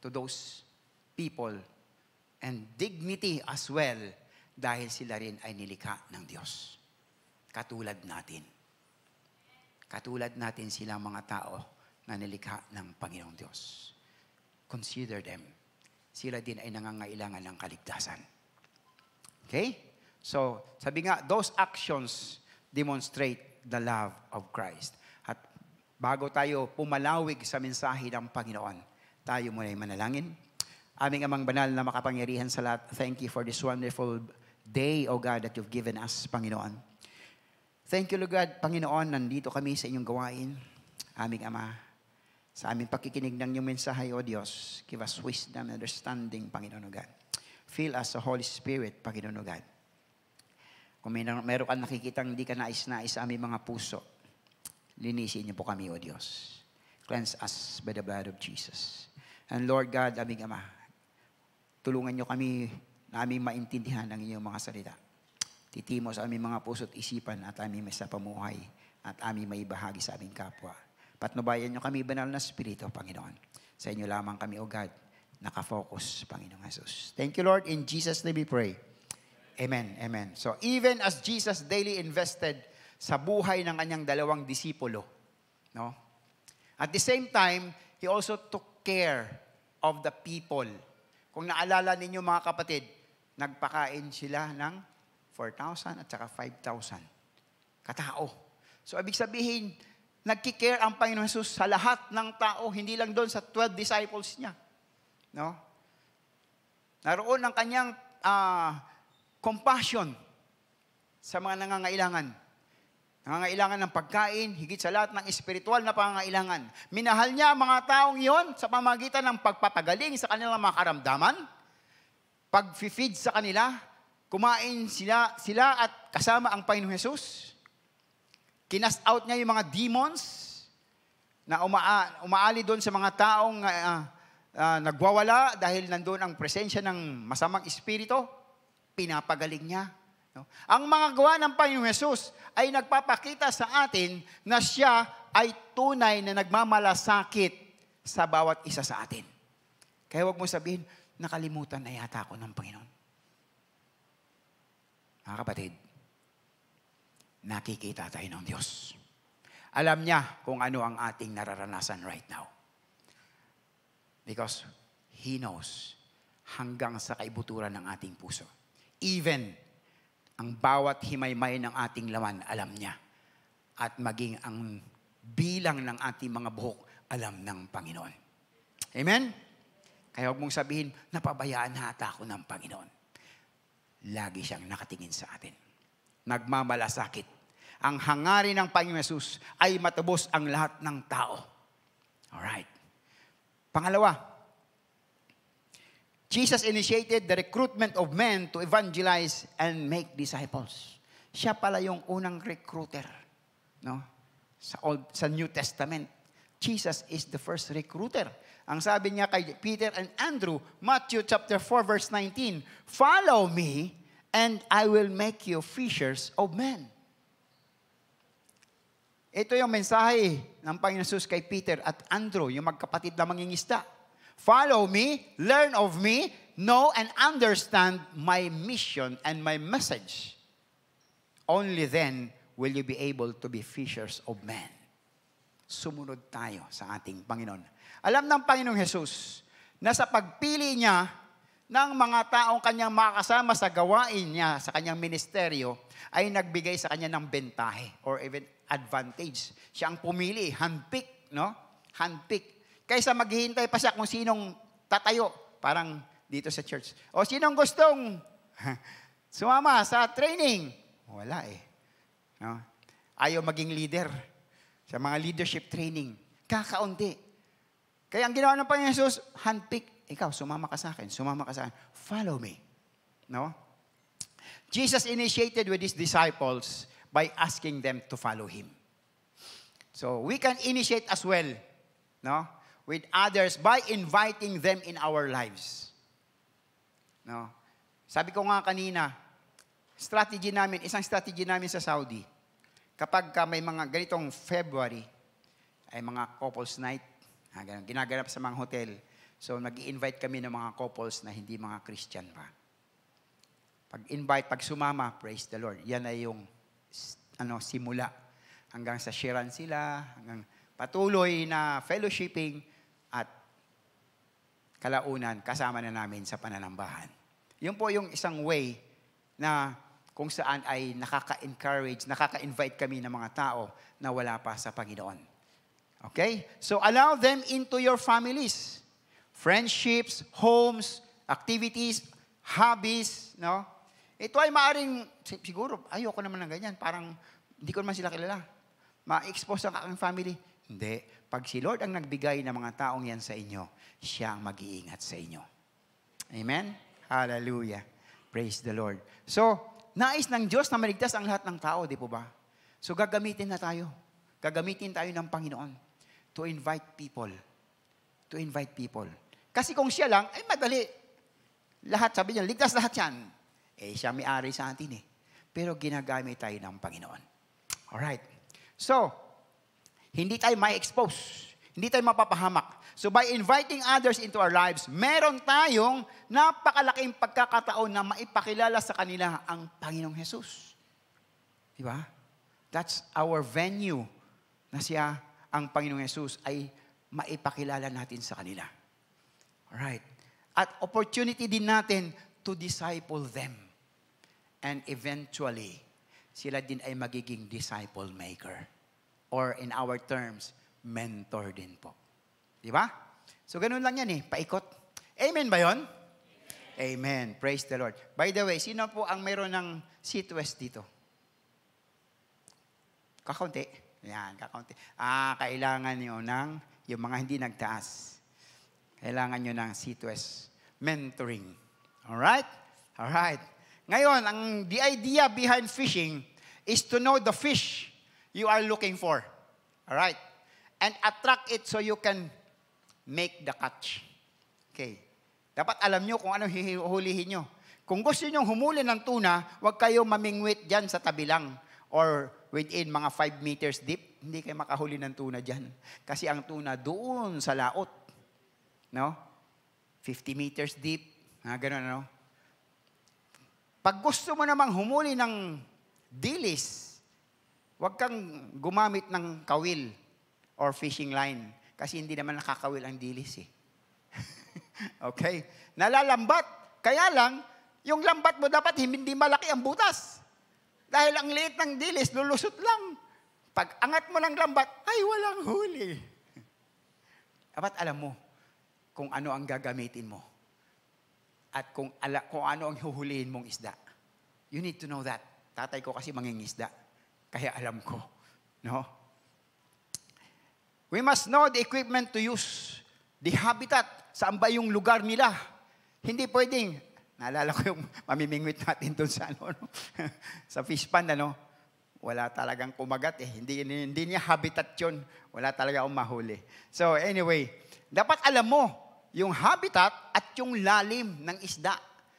to those people and dignity as well dahil sila rin ay nilikha ng Diyos. Katulad natin. Katulad natin silang mga tao na nilikha ng Panginoong Diyos. Consider them. Sila din ay nangangailangan ng kaligtasan. Okay? So, sabi nga, those actions demonstrate the love of Christ. At bago tayo pumalawig sa mensahe ng Panginoon, tayo muna ay manalangin. Aming Amang Banal na makapangyarihan sa lahat, thank you for this wonderful day, O God, that you've given us, Panginoon. Thank you, Lord God, Panginoon, nandito kami sa inyong gawain. Aming Ama, sa aming pakikinig ng iyong mensahe, O Diyos, give us wisdom and understanding, Panginoon O God. Fill us sa Holy Spirit, Panginoon O God. Kung meron kang nakikitang hindi ka nais-nais sa aming mga puso, linisin niyo po kami, O Diyos. Cleanse us by the blood of Jesus. And Lord God, aming Ama, tulungan niyo kami na aming maintindihan ang inyong mga salita. Titimo sa aming mga puso at isipan at aming may sa pamuhay at aming may bahagi sa aming kapwa. Patnubayan niyo kami, banal na Espiritu, Panginoon. Sa inyo lamang kami, O God, nakafocus, Panginoong Jesus. Thank you, Lord. In Jesus' name we pray. Amen. Amen. So, even as Jesus daily invested sa buhay ng kanyang dalawang disipulo, no? At the same time, He also took care of the people. Kung naalala ninyo, mga kapatid, nagpakain sila ng 4,000 at saka 5,000 katao. So, ibig sabihin, nagkikare ang Panginoon Jesus sa lahat ng tao, hindi lang doon sa 12 disciples niya. No? Naroon ang kanyang compassion sa mga nangangailangan. Nangangailangan ng pagkain, higit sa lahat ng espiritual na pangangailangan. Minahal niya ang mga taong iyon sa pamagitan ng pagpapagaling sa kanilang mga karamdaman, pag-feed sa kanila, kumain sila at kasama ang Panginoong Jesus. Kinast out niya yung mga demons na umaali doon sa mga taong nagwawala dahil nandoon ang presensya ng masamang espiritu. Pinapagaling niya. No? Ang mga gawa ng Panginoong Jesus ay nagpapakita sa atin na siya ay tunay na nagmamalasakit sa bawat isa sa atin. Kaya huwag mo sabihin, nakalimutan na yata ako ng Panginoon. Mga kapatid, nakikita tayo ng Diyos. Alam niya kung ano ang ating nararanasan right now. Because He knows hanggang sa kaibuturan ng ating puso. Even ang bawat himaymay ng ating laman, alam niya. At maging ang bilang ng ating mga buhok, alam ng Panginoon. Amen? Kaya huwag mong sabihin, napabayaan hata ako ng Panginoon. Lagi siyang nakatingin sa atin. Nagmamalasakit. Ang hangarin ng Panginoon Jesus ay matubos ang lahat ng tao. Alright. Pangalawa, Jesus initiated the recruitment of men to evangelize and make disciples. Siya pala yung unang recruiter, no? Sa New Testament. Jesus is the first recruiter. Ang sabi niya kay Peter and Andrew, Matthew chapter 4 verse 19, "Follow me and I will make you fishers of men." Ito yung mensahe ng Panginoon Jesus kay Peter at Andrew, yung magkapatid na mangingisda. Follow me, learn of me, know and understand my mission and my message. Only then will you be able to be fishers of men. Sumunod tayo sa ating Panginoon. Alam ng Panginoong Jesus na sa pagpili niya ng mga taong kanyang makakasama sa gawain niya, sa kanyang ministeryo, ay nagbigay sa kanya ng bentahe or even advantage. Siya ang pumili, handpick, no? Handpick. Kaysa maghihintay pa siya kung sinong tatayo, parang dito sa church. O sinong gustong sumama sa training? Wala eh. No? Ayaw maging leader sa mga leadership training. Kakaunti. Kaya ang ginawa ng Panginoon Jesus, handpick. Ikaw, sumama ka sa akin. Sumama ka sa akin. Follow me. No? Jesus initiated with His disciples by asking them to follow Him. So, we can initiate as well, no? With others by inviting them in our lives. No? Sabi ko nga kanina, isang strategy namin sa Saudi, kapag may mga ganitong February, ay mga couples night, ginaganap sa mga hotel. So, nag-i-invite kami ng mga couples na hindi mga Christian pa. Pag sumama, praise the Lord. Yan ay yung simula. Hanggang sa sharean sila, hanggang patuloy na fellowshipping, at kalaunan, kasama na namin sa pananambahan. Yun po yung isang way na kung saan ay nakaka-encourage, nakaka-invite kami ng mga tao na wala pa sa Panginoon. Okay? So, allow them into your families. Friendships, homes, activities, hobbies, no? Ito ay maaring, siguro, ayoko naman ng ganyan. Parang, hindi ko naman sila kilala. Ma-expose ang aking family. Hindi. Pag si Lord ang nagbigay ng mga taong yan sa inyo, siya ang mag-iingat sa inyo. Amen? Hallelujah. Praise the Lord. So, nais ng Diyos na maligtas ang lahat ng tao, di po ba? So, gagamitin na tayo. Gagamitin tayo ng Panginoon to invite people. To invite people. Kasi kung siya lang, ay madali. Lahat, sabi niya, ligtas lahat yan. Eh, siya may-ari sa atin eh. Pero ginagamit tayo ng Panginoon. Alright. So, hindi tayo ma-expose. Hindi tayo mapapahamak. So, by inviting others into our lives, meron tayong napakalaking pagkakataon na maipakilala sa kanila ang Panginoong Jesus. Di ba? That's our venue na siya, ang Panginoong Jesus, ay maipakilala natin sa kanila. Alright. At opportunity din natin to disciple them. And eventually, sila din ay magiging disciple maker. Or in our terms, mentor din po. Di ba? So, ganun lang yan eh. Paikot. Amen ba yun? Amen. Praise the Lord. By the way, sino po ang mayroon ng Seatwest dito? Kakaunti. Yan, kakaunti. Kailangan nyo ng, yung mga hindi nagtaas, kailangan nyo ng Seatwest mentoring. Alright? Alright. Ngayon, the idea behind fishing is to know the fish you are looking for. Alright? And attract it so you can make the catch. Okay. Dapat alam nyo kung anong hihulihin nyo. Kung gusto nyo humuli ng tuna, huwag kayo mamingwit dyan sa tabi lang or within mga 5 meters deep. Hindi kayo makahuli ng tuna dyan. Kasi ang tuna doon sa laot. No? 50 meters deep. Ganun, no? Pag gusto mo namang humuli ng dilis, huwag kang gumamit ng kawil or fishing line. Kasi hindi naman nakakawil ang dilis eh. Okay? Nalalambat. Kaya lang, yung lambat mo dapat hindi malaki ang butas. Dahil ang liit ng dilis, lulusot lang. Pag angat mo ng lambat, ay walang huli. Dapat alam mo kung ano ang gagamitin mo. At kung ano ang huhulihin mong isda. You need to know that. Tatay ko kasi mangingisda. Kaya alam ko. No? We must know the equipment to use. The habitat. Saan ba yung lugar nila? Hindi pwedeng, naalala ko yung mamimingwit natin doon sa, sa fish pond, wala talagang kumagat eh. Hindi niya habitat yun. Wala talaga akong mahuli. So anyway, dapat alam mo yung habitat at yung lalim ng isda.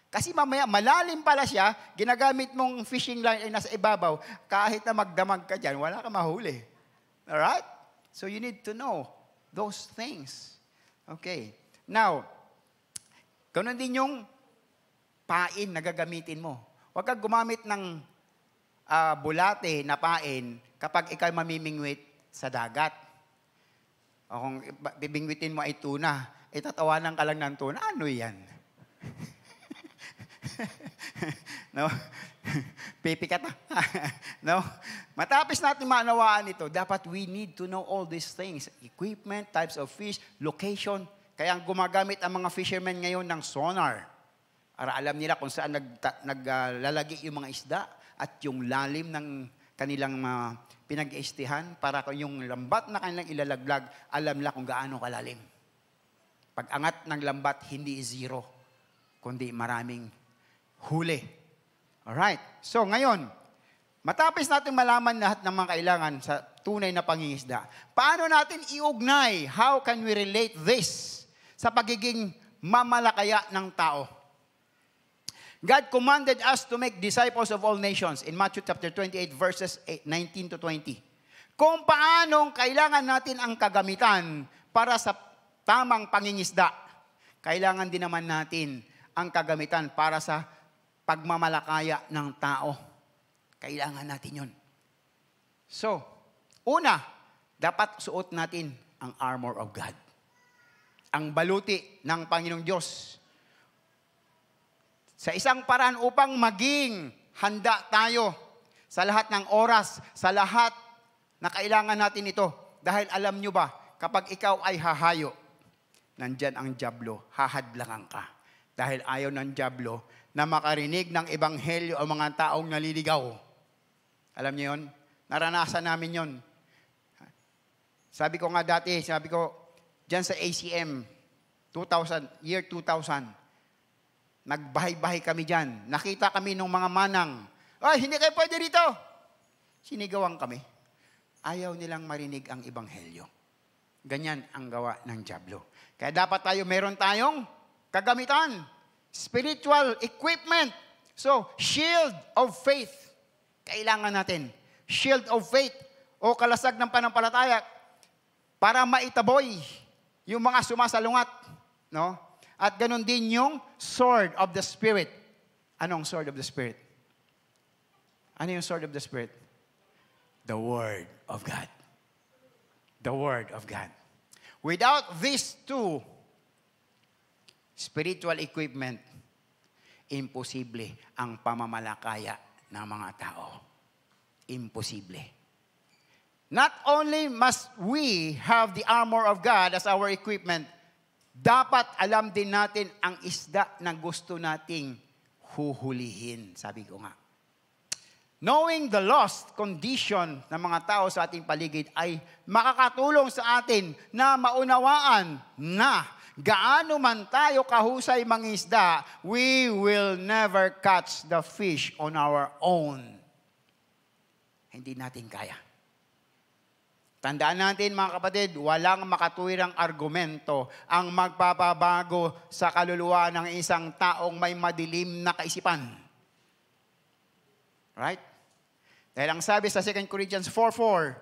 Kasi mamaya, malalim pala siya, ginagamit mong fishing line ay nasa ibabaw, kahit na magdamag ka dyan, wala ka mahuli. Alright? So you need to know those things. Okay. Now, ganoon din yung pain na gagamitin mo. Huwag kang gumamit ng bulate na pain kapag ikaw mamimingwit sa dagat. O kung bibingwitin mo ay tuna, itatawanan ka lang ng tuna, ano yan? No? Pipikat na. No? Matapos natin maunawaan ito, dapat we need to know all these things. Equipment, types of fish, location. Kaya gumagamit ang mga fishermen ngayon ng sonar. Para alam nila kung saan naglalagi yung mga isda at yung lalim ng kanilang pinag-iistihan para yung lambat na kanilang ilalaglag, alam nila kung gaano kalalim. Pag angat ng lambat, hindi zero, kundi maraming huli. Alright. So ngayon, matapos natin malaman lahat ng mga kailangan sa tunay na pangingisda, paano natin iugnay? How can we relate this sa pagiging mamalakaya ng tao? God commanded us to make disciples of all nations in Matthew chapter 28 verses 19 to 20. Kung paanong kailangan natin ang kagamitan para sa tamang pangingisda, kailangan din naman natin ang kagamitan para sa pagmamalakaya ng tao. Kailangan natin yun. So, una, dapat suot natin ang armor of God. Ang baluti ng Panginoong Diyos. Sa isang paraan upang maging handa tayo sa lahat ng oras, sa lahat na kailangan natin ito. Dahil alam nyo ba, kapag ikaw ay hahayo, nandyan ang dyablo, hahadlangan ka. Dahil ayaw ng dyablo na makarinig ng ebanghelyo ang mga taong naliligaw. Alam niyo yun? Naranasan namin yun. Sabi ko nga dati, dyan sa ACM, year 2000, nagbahay-bahay kami dyan. Nakita kami ng mga manang, ay, hindi kayo pwede rito. Sinigawan kami. Ayaw nilang marinig ang ebanghelyo. Ganyan ang gawa ng dyablo. Kaya dapat meron tayong kagamitan, spiritual equipment. So, shield of faith. Kailangan natin. Shield of faith o kalasag ng panampalataya para maitaboy yung mga sumasalungat. No? At ganun din yung sword of the Spirit. Anong sword of the Spirit? Ano yung sword of the Spirit? The Word of God. The Word of God. Without these two spiritual equipment, imposible ang pamamalakaya ng mga tao. Imposible. Not only must we have the armor of God as our equipment, dapat alam din natin ang isda na gusto nating huhulihin. Sabi ko nga. Knowing the lost condition ng mga tao sa ating paligid ay makakatulong sa atin na maunawaan na gaano man tayo kahusay mangisda, we will never catch the fish on our own. Hindi natin kaya. Tandaan natin mga kapatid, walang makatuwirang argumento ang magpapabago sa kaluluwa ng isang taong may madilim na kaisipan. Right? Dahil ang sabi sa 2 Corinthians 4:4,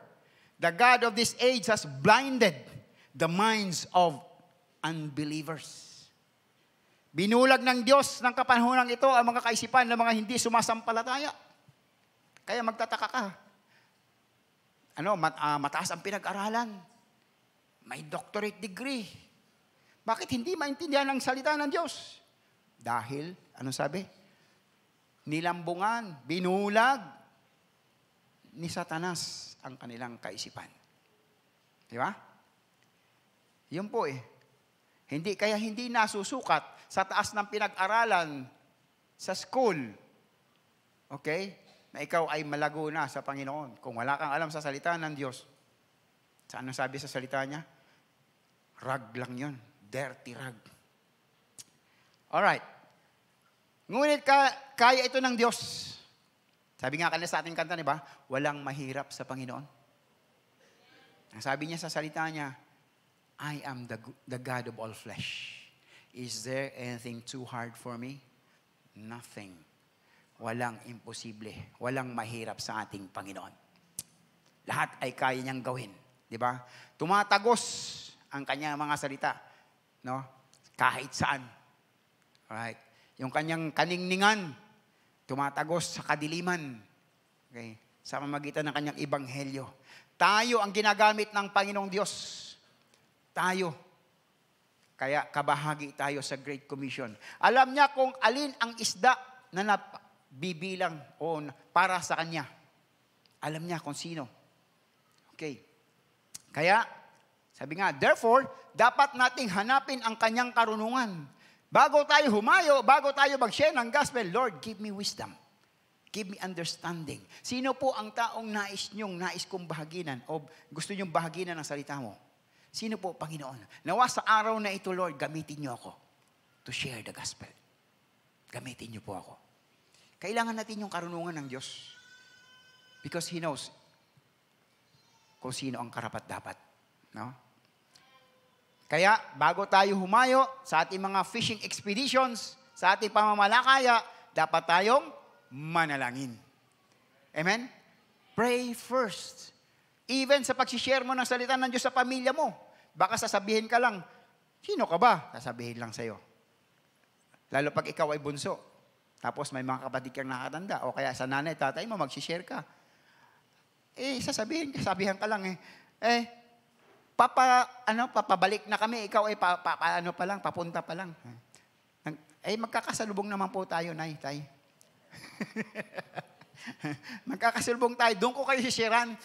the God of this age has blinded the minds of unbelievers. Binulag ng Diyos ng kapanahonang ito ang mga kaisipan ng mga hindi sumasampalataya. Kaya magtataka ka. Mataas ang pinag-aralan. May doctorate degree. Bakit hindi maintindihan ang salita ng Diyos? Dahil, sabi? Nilambungan, binulag ni Satanas ang kanilang kaisipan. Di ba? Yun po hindi nasusukat sa taas ng pinag-aralan sa school. Okay? Na ikaw ay malago na sa Panginoon. Kung wala kang alam sa salita ng Diyos, sa anong sabi sa salita niya? Rag lang yun. Dirty rag. Alright. Ngunit kaya ito ng Diyos. Sabi nga kanina sa ating kanta, di ba? Walang mahirap sa Panginoon. Ang sabi niya sa salita niya, I am the God of all flesh. Is there anything too hard for me? Nothing. Walang imposible. Walang mahirap sa ating Panginoon. Lahat ay kaya niyang gawin. Di ba? Tumatagos ang kanyang mga salita. No? Kahit saan. Alright. Yung kanyang kaningningan, tumatagos sa kadiliman. Okay? Sa pamamagitan ng kanyang ebanghelyo. Tayo ang ginagamit ng Panginoong Diyos. Tayo. Kaya kabahagi tayo sa Great Commission. Alam niya kung alin ang isda na nabibilang o para sa kanya. Alam niya kung sino. Okay. Kaya, sabi nga, therefore, dapat nating hanapin ang kanyang karunungan. Bago tayo humayo, bago tayo mag-share ng gospel, Lord, give me wisdom. Give me understanding. Sino po ang taong nais kong bahaginan o gusto nyong bahaginan ng salita mo? Sino po, Panginoon? Nawa sa araw na ito, Lord, gamitin niyo ako to share the gospel. Gamitin niyo po ako. Kailangan natin yung karunungan ng Diyos. Because He knows kung sino ang karapat-dapat. No? Kaya, bago tayo humayo sa ating mga fishing expeditions, sa ating pamamalakaya, dapat tayong manalangin. Amen? Pray first. Even sa pag-share mo ng salita ng Diyos sa pamilya mo, baka sasabihin ka lang, sino ka ba? Sasabihin lang sa'yo. Lalo pag ikaw ay bunso. Tapos may mga kapatid kang nakatanda, o kaya sa nanay, tatay mo, mag-share ka. Sasabihan ka lang papabalik na kami, ikaw ay papunta pa lang. Magkakasalubong naman po tayo, nay, tay. Magkakasalubong tayo, doon ko kayo sisharean.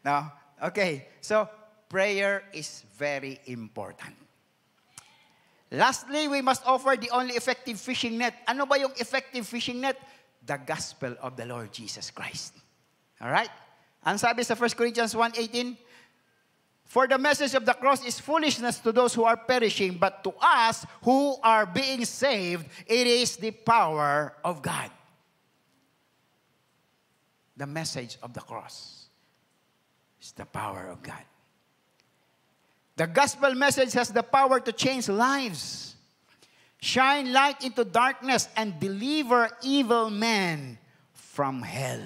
No? Okay, so prayer is very important. Lastly, we must offer the only effective fishing net. Ano ba yung effective fishing net? The gospel of the Lord Jesus Christ. Alright? Ang sabi sa 1 Corinthians 1:18, for the message of the cross is foolishness to those who are perishing, but to us who are being saved, it is the power of God. The message of the cross is the power of God. The gospel message has the power to change lives, shine light into darkness, and deliver evil men from hell.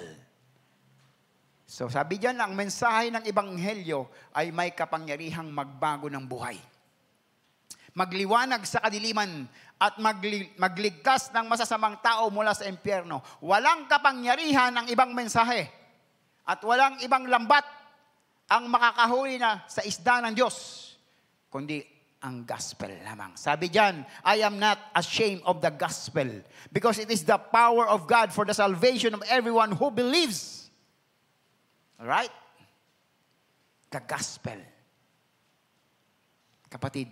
So sabi dyan, ang mensahe ng Ebanghelyo ay may kapangyarihang magbago ng buhay. Magliwanag sa kadiliman at magligtas ng masasamang tao mula sa impyerno. Walang kapangyarihan ng ibang mensahe at walang ibang lambat ang makakahuli na sa isda ng Diyos, kundi ang gospel lamang. Sabi dyan, I am not ashamed of the gospel because it is the power of God for the salvation of everyone who believes. Alright? The gospel. Kapatid,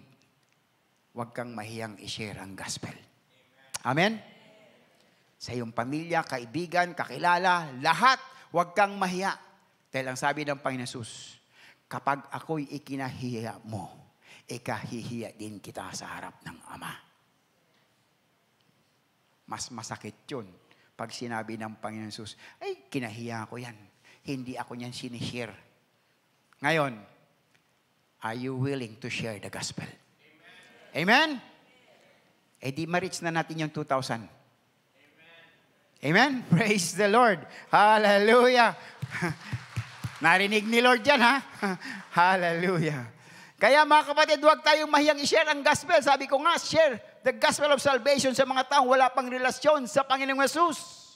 huwag kang mahiyang i-share ang gospel. Amen? Sa iyong pamilya, kaibigan, kakilala, lahat, huwag kang mahiya. Dahil ang sabi ng Panginoon Jesus, kapag ako'y ikinahiya mo, ikahihiya din kita sa harap ng Ama. Mas masakit yun pag sinabi ng Panginoon Jesus, ay, kinahiya ko yan. Hindi ako niyan sinishare. Ngayon, are you willing to share the gospel? Amen? Di ma-reach na natin yung 2,000. Amen? Praise the Lord. Hallelujah. Narinig ni Lord yan, ha? Hallelujah. Kaya mga kapatid, huwag tayong mahiyang i-share ang gospel. Sabi ko nga, share the gospel of salvation sa mga taong wala pang relasyon sa Panginoong Yesus.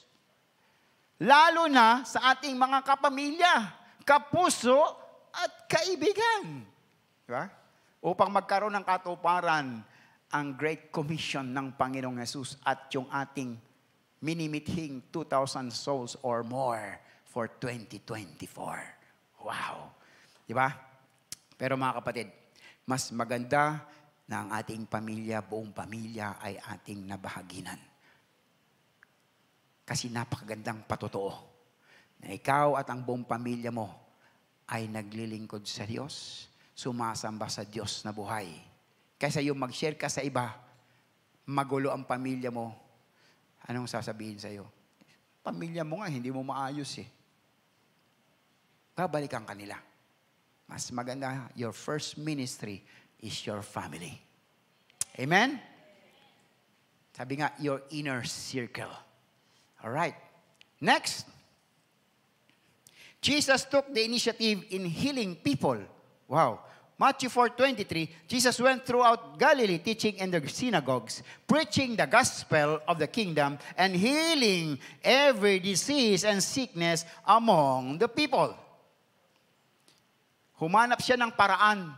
Lalo na sa ating mga kapamilya, kapuso at kaibigan. Diba? Upang magkaroon ng katuparan ang Great Commission ng Panginoong Yesus at yung ating minimithing 2,000 souls or more for 2024. Wow! Diba? Pero mga kapatid, mas maganda na ang ating pamilya, buong pamilya ay ating nabahaginan. Kasi napakagandang patotoo na ikaw at ang buong pamilya mo ay naglilingkod sa Diyos, sumasamba sa Diyos na buhay, kaysa yung mag-share ka sa iba, magulo ang pamilya mo, anong sasabihin sa'yo? Pamilya mo nga, hindi mo maayos eh. Babalikan ka nila. Mas maganda, your first ministry is your family. Amen? Sabi nga, your inner circle. Alright. Next. Jesus took the initiative in healing people. Wow. Matthew 4:23, Jesus went throughout Galilee teaching in the synagogues, preaching the gospel of the kingdom, and healing every disease and sickness among the people. Humanap siya ng paraan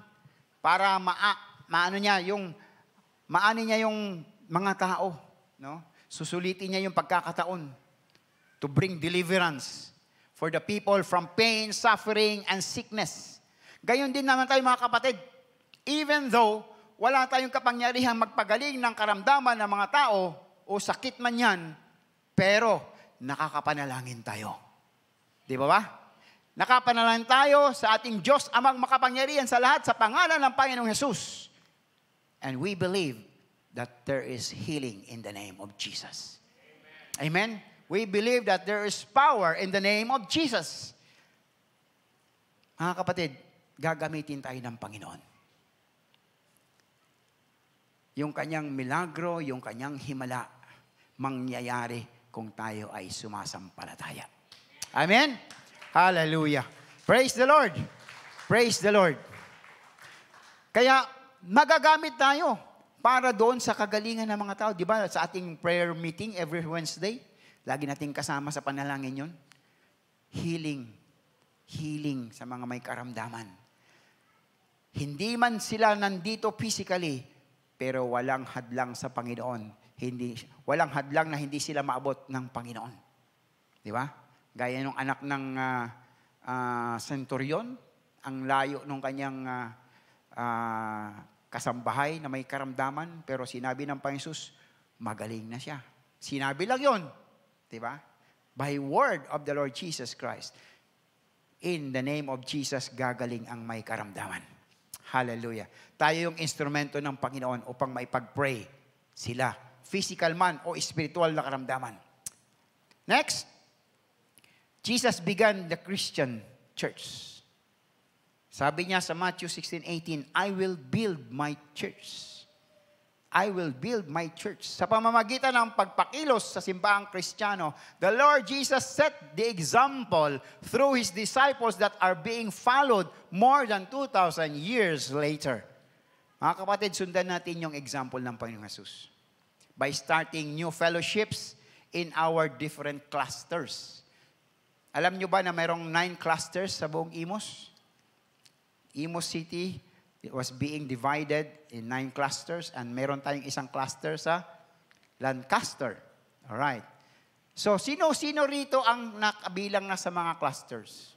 para maano niya yung mga tao, no? Susulitin niya yung pagkakataon to bring deliverance for the people from pain, suffering, and sickness. Gayon din naman tayo mga kapatid. Even though wala tayong kapangyarihang magpagaling ng karamdaman ng mga tao o sakit man yan, pero nakakapanalangin tayo. Di ba ba? Nakapanalangin tayo sa ating Diyos amang makapangyarihan sa lahat sa pangalan ng Panginoong Jesus. And we believe that there is healing in the name of Jesus. Amen? We believe that there is power in the name of Jesus. Mga kapatid, gagamitin tayo ng Panginoon. Yung kanyang milagro, yung kanyang himala, mangyayari kung tayo ay sumasampalataya. Amen? Hallelujah. Praise the Lord. Praise the Lord. Kaya, magagamit tayo para doon sa kagalingan ng mga tao. Di ba, sa ating prayer meeting every Wednesday, lagi nating kasama sa panalangin yun. Healing. Healing sa mga may karamdaman. Hindi man sila nandito physically, pero walang hadlang sa Panginoon. Walang hadlang na hindi sila maabot ng Panginoon. Di ba? Gaya nung anak ng centurion, ang layo nung kanyang kasambahay na may karamdaman, pero sinabi ng Panginoon Jesus, magaling na siya. Sinabi lang yun. Diba? By word of the Lord Jesus Christ. In the name of Jesus, gagaling ang may karamdaman. Hallelujah. Tayo yung instrumento ng Panginoon upang maipag-pray sila. Physical man o spiritual na karamdaman. Next. Jesus began the Christian church. Sabi niya sa Matthew 16:18, I will build my church. I will build my church. Sa pamamagitan ng pagpakilos sa simbahang Kristiyano, the Lord Jesus set the example through His disciples that are being followed more than 2,000 years later. Mga kapatid, sundan natin yung example ng Panginoong Jesus by starting new fellowships in our different clusters. Alam nyo ba na mayroong 9 clusters sa buong Imus? Imus City, it was being divided in 9 clusters and meron tayong isang cluster sa Lancaster. Alright. So, sino-sino rito ang nakabilang na sa mga clusters?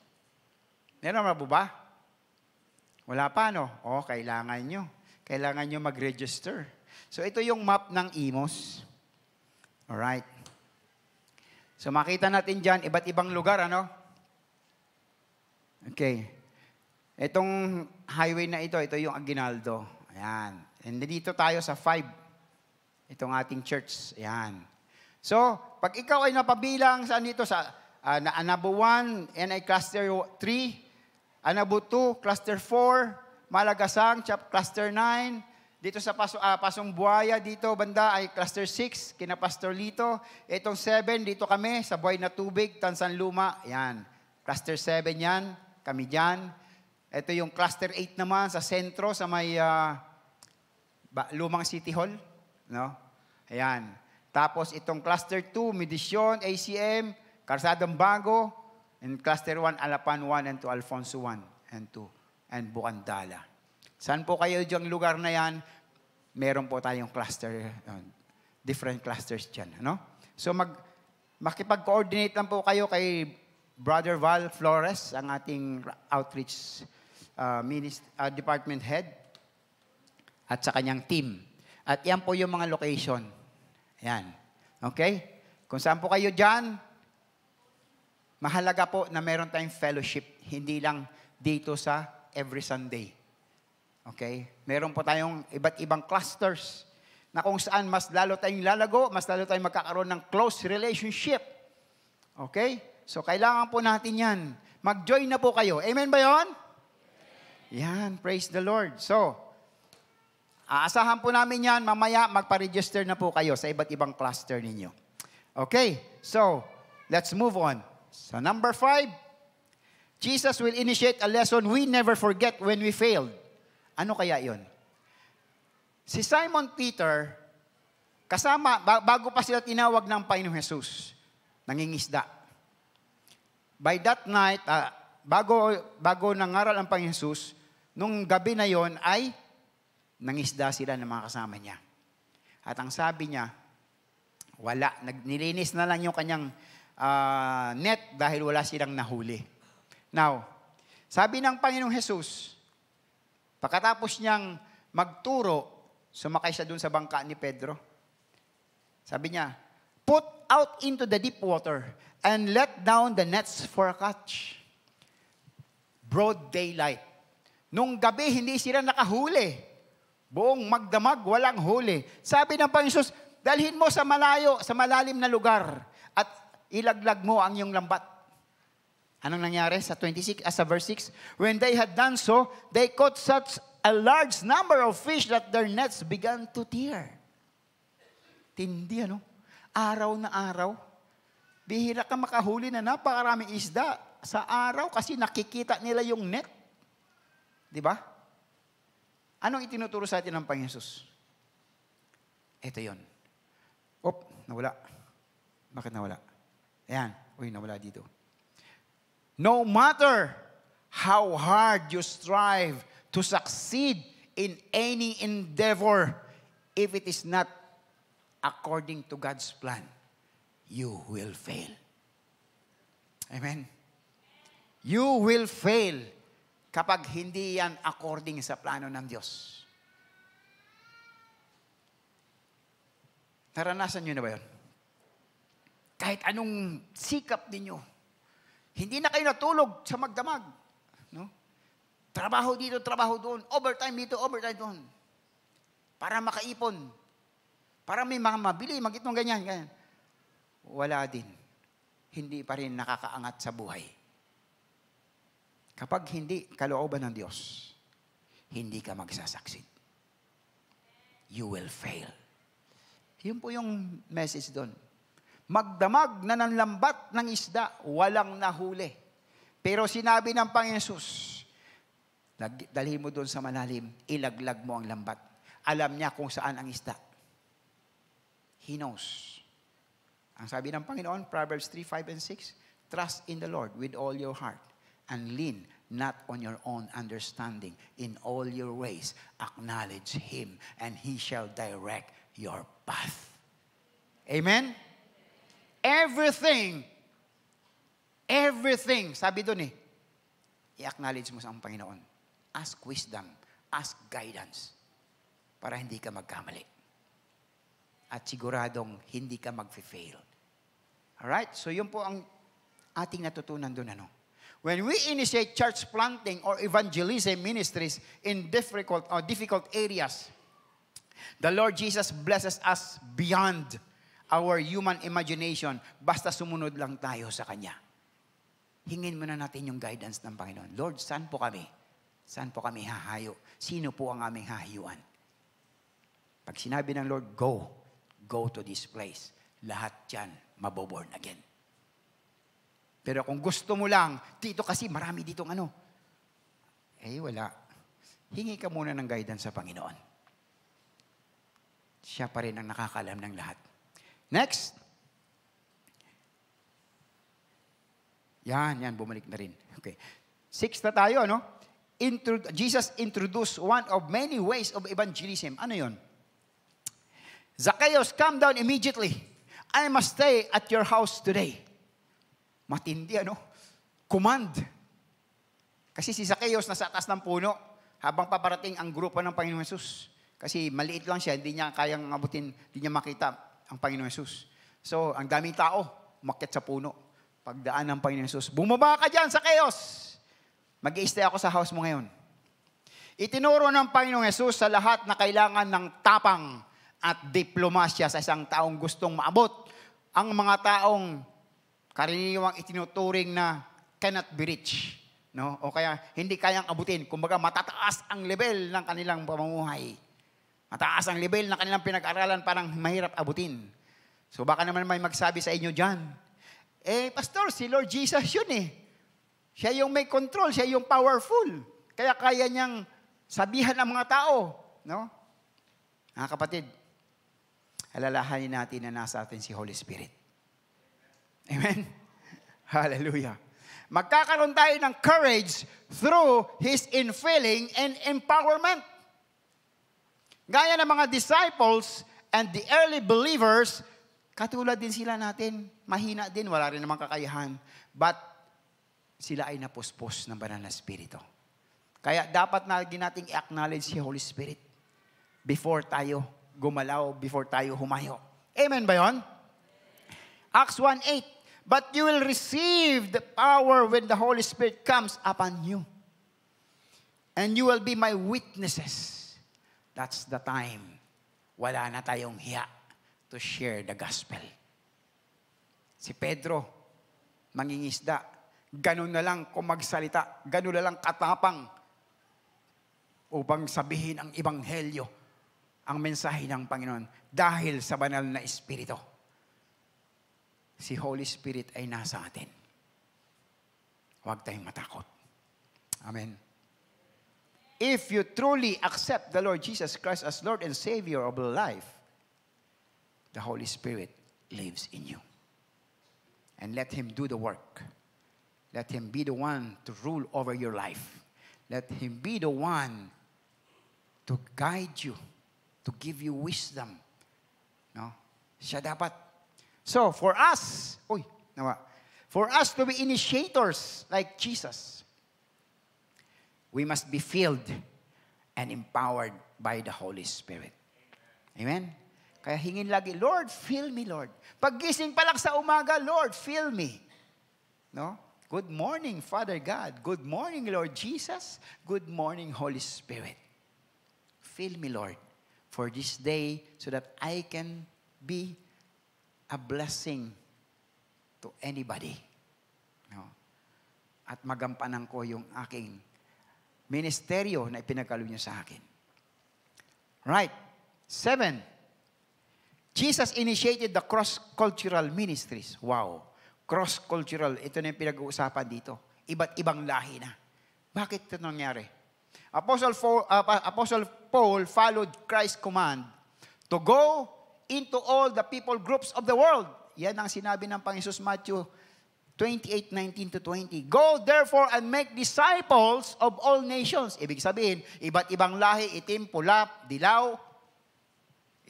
Meron ba ba? Wala pa, no? O, kailangan nyo. Kailangan nyo mag-register. So, ito yung map ng Imus. Alright. So, makita natin dyan, iba't ibang lugar, ano? Okay. Itong highway na ito yung Aguinaldo. Ayan. And dito tayo sa 5. Itong ating church. Ayan. So, pag ikaw ay napabilang saan dito sa Anabo 1, NI Cluster 3, Anabo 2, Cluster 4, Malagasang, Cluster 9, dito sa Pasong Buhaya, dito banda ay Cluster 6, kina Pastor Lito. Itong 7, dito kami sa Buhay na Tubig, Tansanluma. Yan. Cluster 7 yan, kami dyan. Ito yung Cluster 8 naman sa sentro, sa may Lumang City Hall. No? Ayan. Tapos itong Cluster 2, Medisyon, ACM, Karsadang Bago, and Cluster 1, Alapan 1 and 2, Alfonso 1 and 2, and Buandala. Saan po kayo diyang lugar na yan? Meron po tayong cluster, different clusters dyan. Ano? So makipag-coordinate lang po kayo kay Brother Val Flores, ang ating outreach department head, at sa kanyang team. At yan po yung mga location. Yan. Okay? Kung saan po kayo dyan, mahalaga po na meron tayong fellowship, hindi lang dito sa every Sunday. Okay? Meron po tayong iba't ibang clusters na kung saan mas lalo tayong lalago, mas lalo tayong magkakaroon ng close relationship. Okay? So, kailangan po natin yan. Mag-join na po kayo. Amen ba yon? Yan, praise the Lord. So, aasahan po namin yan, mamaya magpa-register na po kayo sa iba't ibang cluster ninyo. Okay, so, let's move on. So, number 5, Jesus will initiate a lesson we never forget when we failed. Ano kaya yon? Si Simon Peter, kasama, bago pa sila tinawag ng Panginoong Jesus, nangingisda. By that night, bago nangaral ang Panginoong Jesus, nung gabi na yon ay nangisda sila ng mga kasama niya. At ang sabi niya, wala, nilinis na lang yung kanyang net dahil wala silang nahuli. Now, sabi ng Panginoong Jesus, pagkatapos niyang magturo, sumakay siya dun sa bangka ni Pedro. Sabi niya, put out into the deep water and let down the nets for a catch. Broad daylight. Nung gabi, hindi sila nakahuli. Buong magdamag, walang huli. Sabi ng Panginoon Jesus, dalhin mo sa malayo, sa malalim na lugar at ilaglag mo ang iyong lambat. Anong nangyari sa 26, sa verse 6? When they had done so, they caught such a large number of fish that their nets began to tear. Tindi, ano? Araw na araw. Bihira ka makahuli na napakaraming isda sa araw kasi nakikita nila yung net. Di ba? Anong itinuturo sa atin ng Panginoon Jesus? Ito yon. Nawala. Bakit nawala? Ayan. Uy, nawala dito. No matter how hard you strive to succeed in any endeavor, if it is not according to God's plan, you will fail. Amen? You will fail kapag hindi yan according sa plano ng Diyos. Naranasan nyo na ba yun? Kahit anong sikap ninyo, hindi na kayo natulog sa magdamag. No? Trabaho dito, trabaho doon. Overtime dito, overtime doon. Para makaipon. Para may mga mabili, magitong ganyan, ganyan. Wala din. Hindi pa rin nakakaangat sa buhay. Kapag hindi kalooban ng Diyos, hindi ka magsasucceed. You will fail. Yun po yung message doon. Magdamag na ng lambat ng isda, walang nahuli. Pero sinabi ng Panginoon Jesus, dalhin mo doon sa malalim, ilaglag mo ang lambat. Alam niya kung saan ang isda. He knows. Ang sabi ng Panginoon, Proverbs 3, 5, and 6, trust in the Lord with all your heart and lean not on your own understanding. In all your ways, acknowledge Him and He shall direct your path. Amen? Everything, sabi doon i-acknowledge mo sa Panginoon. Ask wisdom, ask guidance, para hindi ka magkamali. At siguradong hindi ka mag-fail. Alright? So yun po ang ating natutunan doon. When we initiate church planting or evangelism ministries in difficult areas, the Lord Jesus blesses us beyond our human imagination, basta sumunod lang tayo sa Kanya. Hingin muna natin yung guidance ng Panginoon. Lord, saan po kami? Saan po kami hahayo? Sino po ang aming hahayuan? Pag sinabi ng Lord, go to this place. Lahat yan, maboborn again. Pero kung gusto mo lang, dito kasi marami ditong wala. Hingi ka muna ng guidance sa Panginoon. Siya pa rin ang nakakalam ng lahat. Next. Yan, bumalik na rin. Okay. 6 na tayo, Jesus introduced one of many ways of evangelism. Ano yon? Zacchaeus, come down immediately. I must stay at your house today. Matindi, Command. Kasi si Zacchaeus nasa taas ng puno habang paparating ang grupo ng Panginoon Jesus. Kasi maliit lang siya, hindi niya kayang abutin, hindi niya makita ang Panginoon Jesus. So, ang daming tao, umakyat sa puno. Pagdaan ng Panginoon Jesus, bumaba ka dyan, Zacchaeus! Mag-i-stay ako sa house mo ngayon. Itinuro ng Panginoong Hesus sa lahat na kailangan ng tapang at diplomasya sa isang taong gustong maabot ang mga taong karaniwang itinuturing na cannot be reached. No? O kaya hindi kayang abutin. Kumbaga matataas ang level ng kanilang pamumuhay. Mataas ang level ng kanilang pinag-aralan, parang mahirap abutin. So baka naman may magsabi sa inyo dyan, Pastor, si Lord Jesus yun Siya yung may control, siya yung powerful. Kaya kaya niyang sabihan ang mga tao. No? Mga kapatid, alalahanin natin na nasa atin si Holy Spirit. Amen? Hallelujah. Magkakaroon tayo ng courage through His infilling and empowerment. Gaya ng mga disciples and the early believers, katulad din sila natin, mahina din, wala rin namang kakayahan. But sila ay napuspos ng banal na Espiritu. Kaya dapat natin i-acknowledge si Holy Spirit before tayo gumalaw, before tayo humayo. Amen ba yun? Acts 1:8, but you will receive the power when the Holy Spirit comes upon you. And you will be my witnesses. That's the time. Wala na tayong hiya to share the gospel. Si Pedro, mangingisda, ganun na lang kung magsalita, ganun na lang katapang upang sabihin ang ebanghelyo, ang mensahe ng Panginoon, dahil sa banal na Espiritu. Si Holy Spirit ay nasa atin. Huwag tayong matakot. Amen. If you truly accept the Lord Jesus Christ as Lord and Savior of your life, the Holy Spirit lives in you. And let Him do the work. Let Him be the one to rule over your life. Let Him be the one to guide you, to give you wisdom. No? Siya dapat. So, for us to be initiators like Jesus, we must be filled and empowered by the Holy Spirit. Amen? Kaya hingin lagi, Lord, fill me, Lord. Paggising pa lang sa umaga, Lord, fill me. No? Good morning, Father God. Good morning, Lord Jesus. Good morning, Holy Spirit. Fill me, Lord, for this day so that I can be a blessing to anybody. No? At magampanan ko yung aking ministeryo na ipinagkaloob niyo sa akin. Right. 7. Jesus initiated the cross-cultural ministries. Wow. Cross-cultural. Ito na yung pinag-uusapan dito. Iba't ibang lahi na. Bakit ito nangyari? Apostle Paul followed Christ's command to go into all the people groups of the world. Yan ang sinabi ng Panginoon Matthew 28:19-20. Go therefore and make disciples of all nations. Ibig sabihin, iba't ibang lahi, itim, pula, dilaw,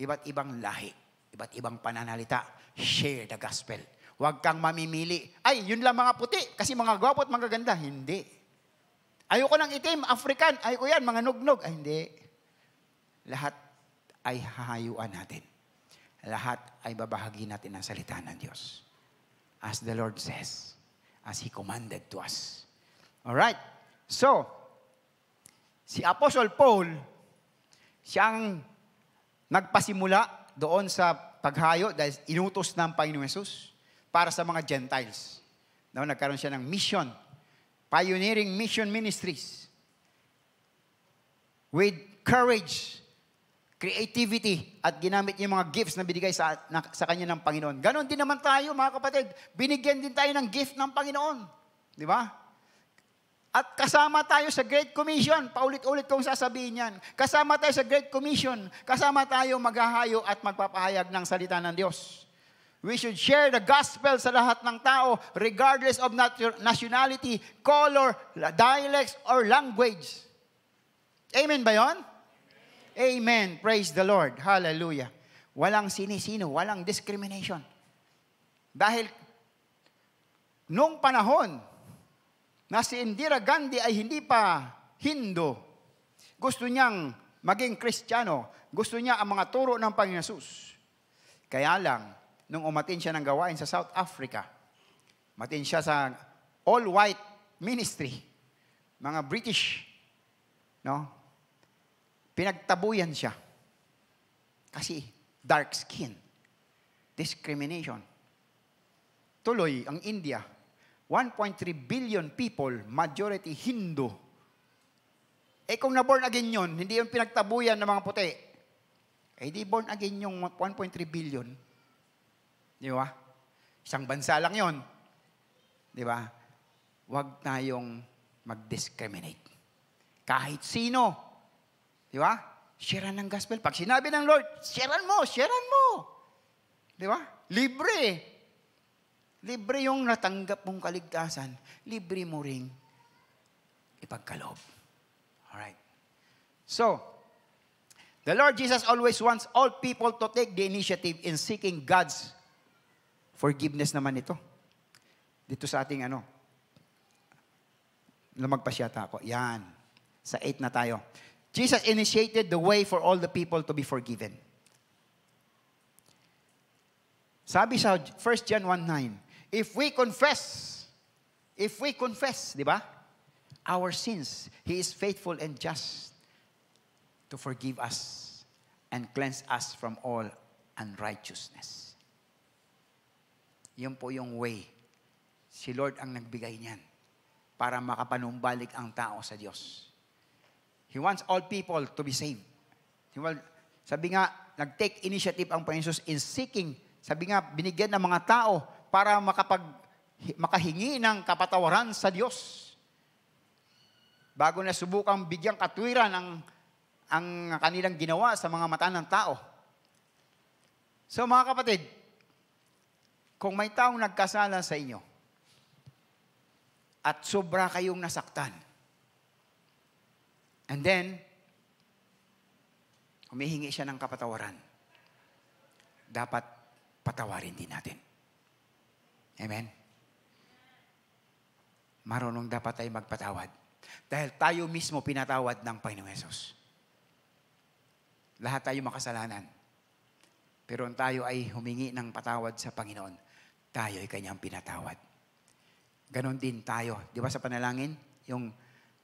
iba't ibang lahi, iba't ibang pananalita. Share the gospel. Huwag kang mamimili. Ay, yun lang mga puti, kasi mga gwapo at magaganda. Hindi. Ayoko ng itim, African. Ayoko yan, mga nugnog. Ay, hindi. Lahat ay hahayuan natin. Lahat ay babahagi natin ng salita ng Diyos. As the Lord says, as He commanded to us. Alright. So, si Apostle Paul, siyang nagpasimula doon sa paghayo dahil inutos ng Panginoong Hesus para sa mga Gentiles. No, nagkaroon siya ng mission. Pioneering mission ministries. With courage, creativity, at ginamit niya yung mga gifts na binigay sa kanya ng Panginoon. Ganon din naman tayo, mga kapatid. Binigyan din tayo ng gift ng Panginoon. Di ba? At kasama tayo sa Great Commission. Paulit-ulit kong sasabihin yan. Kasama tayo sa Great Commission. Kasama tayo maghahayo at magpapahayag ng salita ng Diyos. We should share the gospel sa lahat ng tao, regardless of nationality, color, dialects, or language. Amen ba yun? Amen. Praise the Lord. Hallelujah. Walang sinisino, walang discrimination. Dahil nung panahon na si Indira Gandhi ay hindi pa Hindu, gusto niyang maging Kristiyano, gusto niya ang mga turo ng Panginoon Hesus. Kaya lang, nung umatin siya ng gawain sa South Africa, umatin siya sa all-white ministry, mga British, no? Pinagtabuyan siya. Kasi dark skin. Discrimination. Tuloy, ang India, 1.3 billion people, majority Hindu. Kung na-born again yun, hindi yung pinagtabuyan ng mga puti. Di born again yung 1.3 billion. Di ba? Isang bansa lang yun. Di ba? Huwag tayong mag-discriminate. Kahit sino. Di ba? Sharean ng gospel. Pag sinabi ng Lord, sharean mo, sharean mo. Di ba? Libre. Libre yung natanggap mong kaligtasan. Libre mo ring ipagkaloob. Alright. So, the Lord Jesus always wants all people to take the initiative in seeking God's forgiveness naman ito. Dito sa ating lumagpas yata ako. Yan. Sa 8 na tayo. Jesus initiated the way for all the people to be forgiven. Sabi sa 1 John 1:9, if we confess, di ba? Our sins, He is faithful and just to forgive us and cleanse us from all unrighteousness. Yun po yung way. Si Lord ang nagbigay niyan para makapanumbalik ang tao sa Diyos. He wants all people to be saved. Sabi nga, nag-take initiative ang Panginoon Jesus in seeking. Sabi nga, binigyan ng mga tao para makahingi ng kapatawaran sa Diyos. Bago na subukang bigyang katwiran ang kanilang ginawa sa mga mata ng tao. So mga kapatid, kung may taong nagkasala sa inyo at sobra kayong nasaktan, and then, humihingi siya ng kapatawaran, dapat patawarin din natin. Amen? Marunong dapat tayo magpatawad. Dahil tayo mismo pinatawad ng Panginoong Hesus. Lahat tayo makasalanan. Pero tayo ay humingi ng patawad sa Panginoon, tayo ay Kanyang pinatawad. Ganon din tayo. Di ba sa panalangin, yung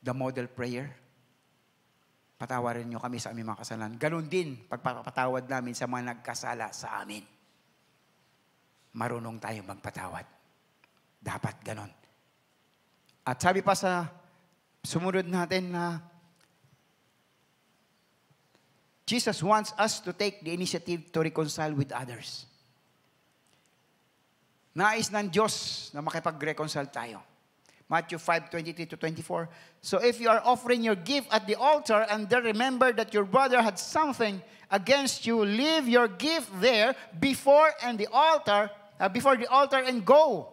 the model prayer, patawarin niyo kami sa aming mga kasalanan. Ganon din, pagpapatawad namin sa mga nagkasala sa amin. Marunong tayo magpatawad. Dapat ganon. At sabi pa sa sumunod natin na Jesus wants us to take the initiative to reconcile with others. Nais ng Diyos na makipag-reconcile tayo. Matthew 5:23-24. So if you are offering your gift at the altar and then remember that your brother had something against you, leave your gift there before the altar and go.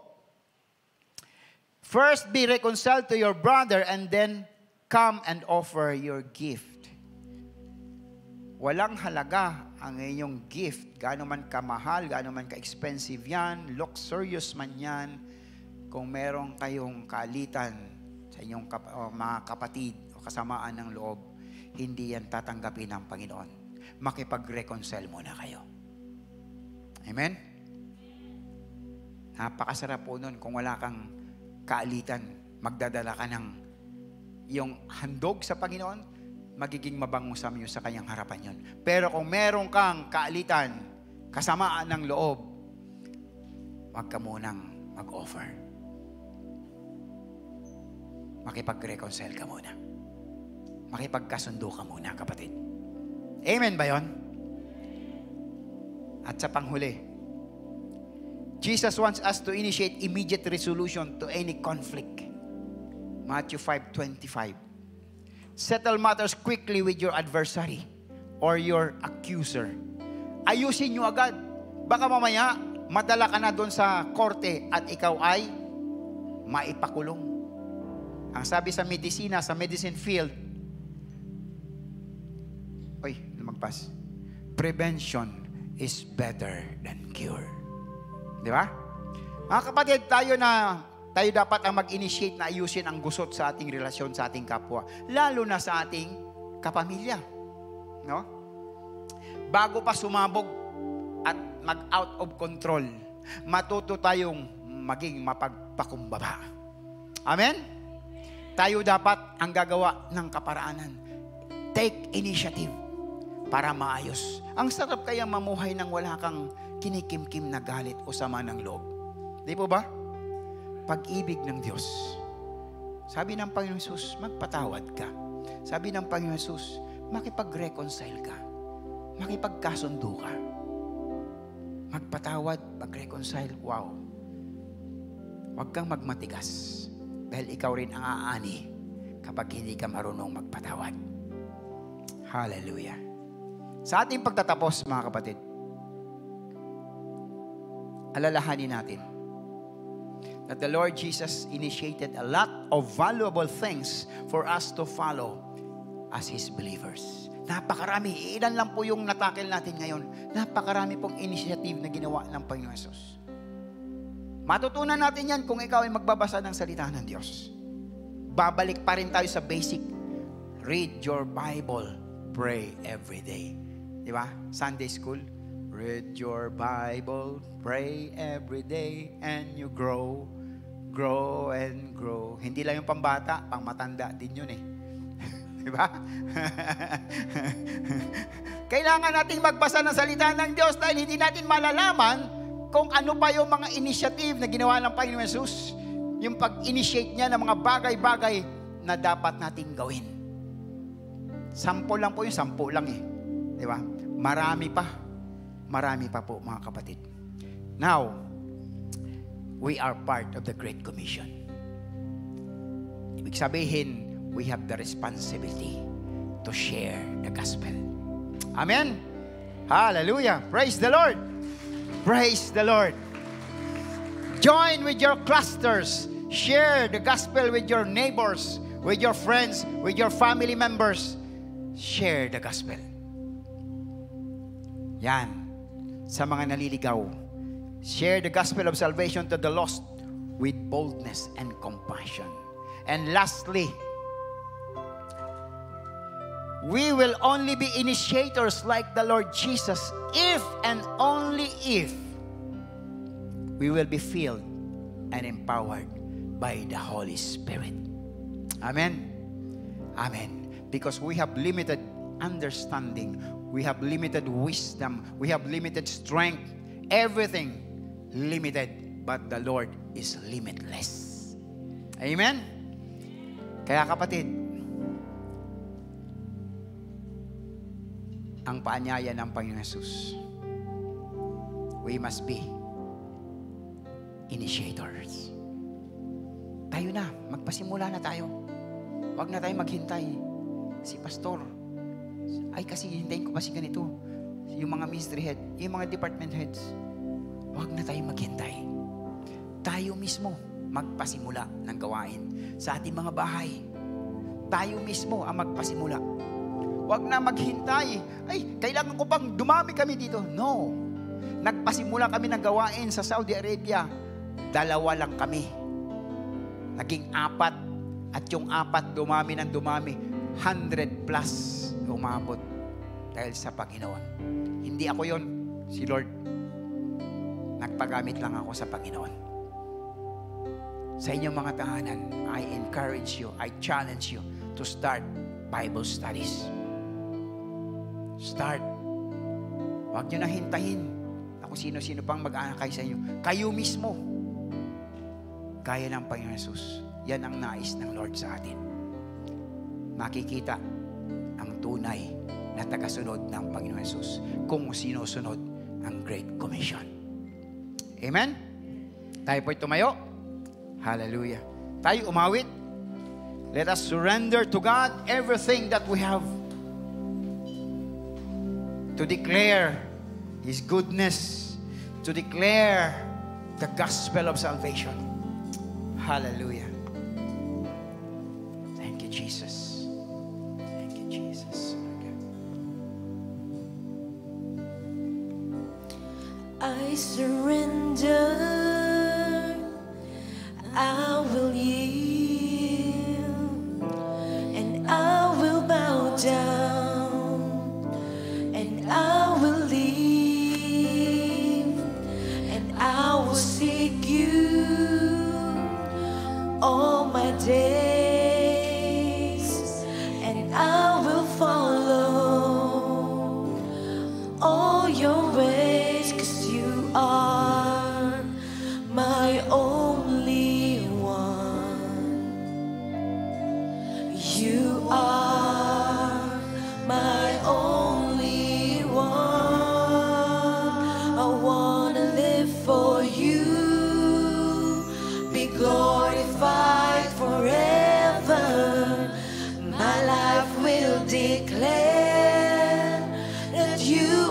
First be reconciled to your brother and then come and offer your gift. Walang halaga ang inyong gift. Gaano man kamahal, gaano man ka-expensive yan, luxurious man yan, kung meron kayong kaalitan sa inyong mga kapatid o kasamaan ng loob, hindi yan tatanggapin ng Panginoon. Makipag-reconcile muna kayo. Amen? Napakasarap po nun kung wala kang kaalitan, magdadala ka ng yung handog sa Panginoon, magiging mabango sa inyo sa kanyang harapan yun. Pero kung meron kang kaalitan, kasamaan ng loob, wag ka munang mag-offer. Makipag-reconcile ka muna. Makipagkasundo ka muna, kapatid. Amen ba yun? At sa panghuli, Jesus wants us to initiate immediate resolution to any conflict. Matthew 5:25. Settle matters quickly with your adversary or your accuser. Ayusin nyo agad. Baka mamaya, madala ka na doon sa korte at ikaw ay maipakulong. Ang sabi sa medisina, sa medicine field, lumagpas. Prevention is better than cure. Di ba? Mga kapatid, tayo dapat ang mag-initiate na ayusin ang gusot sa ating relasyon sa ating kapwa. Lalo na sa ating kapamilya. No? Bago pa sumabog at mag-out of control, matuto tayong maging mapagpakumbaba. Amen? Tayo dapat ang gagawa ng kaparaanan. Take initiative para maayos. Ang sarap kaya mamuhay nang wala kang kinikimkim na galit o sama ng loob. Di po ba? Pag-ibig ng Diyos. Sabi ng Panginoon Jesus, magpatawad ka. Sabi ng Panginoon Jesus, makipag-reconcile ka. Makipagkasundo ka. Magpatawad, mag-reconcile, wow. Huwag kang magmatigas. Dahil ikaw rin ang aani kapag hindi ka marunong magpatawad. Hallelujah. Sa ating pagtatapos, mga kapatid, alalahanin natin that the Lord Jesus initiated a lot of valuable things for us to follow as His believers. Napakarami. Ilan lang po yung natakil natin ngayon. Napakarami pong initiative na ginawa ng Panginoon Jesus. Matutunan natin yan kung ikaw ay magbabasa ng salita ng Diyos. Babalik pa rin tayo sa basic. Read your Bible. Pray every day. Di ba? Sunday school. Read your Bible. Pray every day. And you grow. Grow and grow. Hindi lang yung pambata. Pang matanda din yun eh. Diba? Kailangan nating magbasa ng salita ng Diyos dahil hindi natin malalaman kung ano pa yung mga initiative na ginawa ng Panginoon Jesus. Yung pag-initiate niya ng mga bagay-bagay na dapat nating gawin. 10 lang po yung 10 lang eh. Diba? Marami pa po mga kapatid. Now, we are part of the Great Commission. Ibig sabihin, we have the responsibility to share the gospel. Amen? Hallelujah. Praise the Lord. Praise the Lord. Join with your clusters. Share the gospel with your neighbors, with your friends, with your family members. Share the gospel. Yan. Sa mga naliligaw. Share the gospel of salvation to the lost with boldness and compassion. And lastly, we will only be initiators like the Lord Jesus if and only if we will be filled and empowered by the Holy Spirit. Amen? Amen. Because we have limited understanding, we have limited wisdom, we have limited strength, everything limited, but the Lord is limitless. Amen? Kaya kapatid, ang paanyaya ng Panginoon Jesus, we must be initiators. Tayo na, magpasimula na tayo. Huwag na tayo maghintay. Si pastor, ay kasi hintayin ko pa si ganito. Yung mga ministry head, yung mga department heads. Huwag na tayo maghintay. Tayo mismo magpasimula ng gawain sa ating mga bahay. Tayo mismo ang magpasimula. Huwag na maghintay. Ay, kailangan ko pang dumami kami dito. No. Nagpasimula kami ng gawain sa Saudi Arabia. 2 lang kami. Naging 4. At yung 4 dumami ng dumami. 100 plus umabot. Dahil sa Panginoon. Hindi ako yon, si Lord. Nagpagamit lang ako sa Panginoon. Sa inyong mga tahanan, I encourage you, I challenge you to start Bible studies. Start. Huwag nyo na hintayin na kung sino-sino pang mag-aanakay sa inyo. Kayo mismo. Gaya ng Panginoon Jesus. Yan ang nais ng Lord sa atin. Makikita ang tunay na tagasunod ng Panginoon Jesus kung sinusunod ang Great Commission. Amen? Tayo po'y tumayo. Hallelujah. Tayo umawit. Let us surrender to God everything that we have to declare His goodness, to declare the gospel of salvation. Hallelujah. Thank you, Jesus. Thank you, Jesus. I surrender, I will yield, and I will bow down, and I will leave, and I will seek you all my days, and I will follow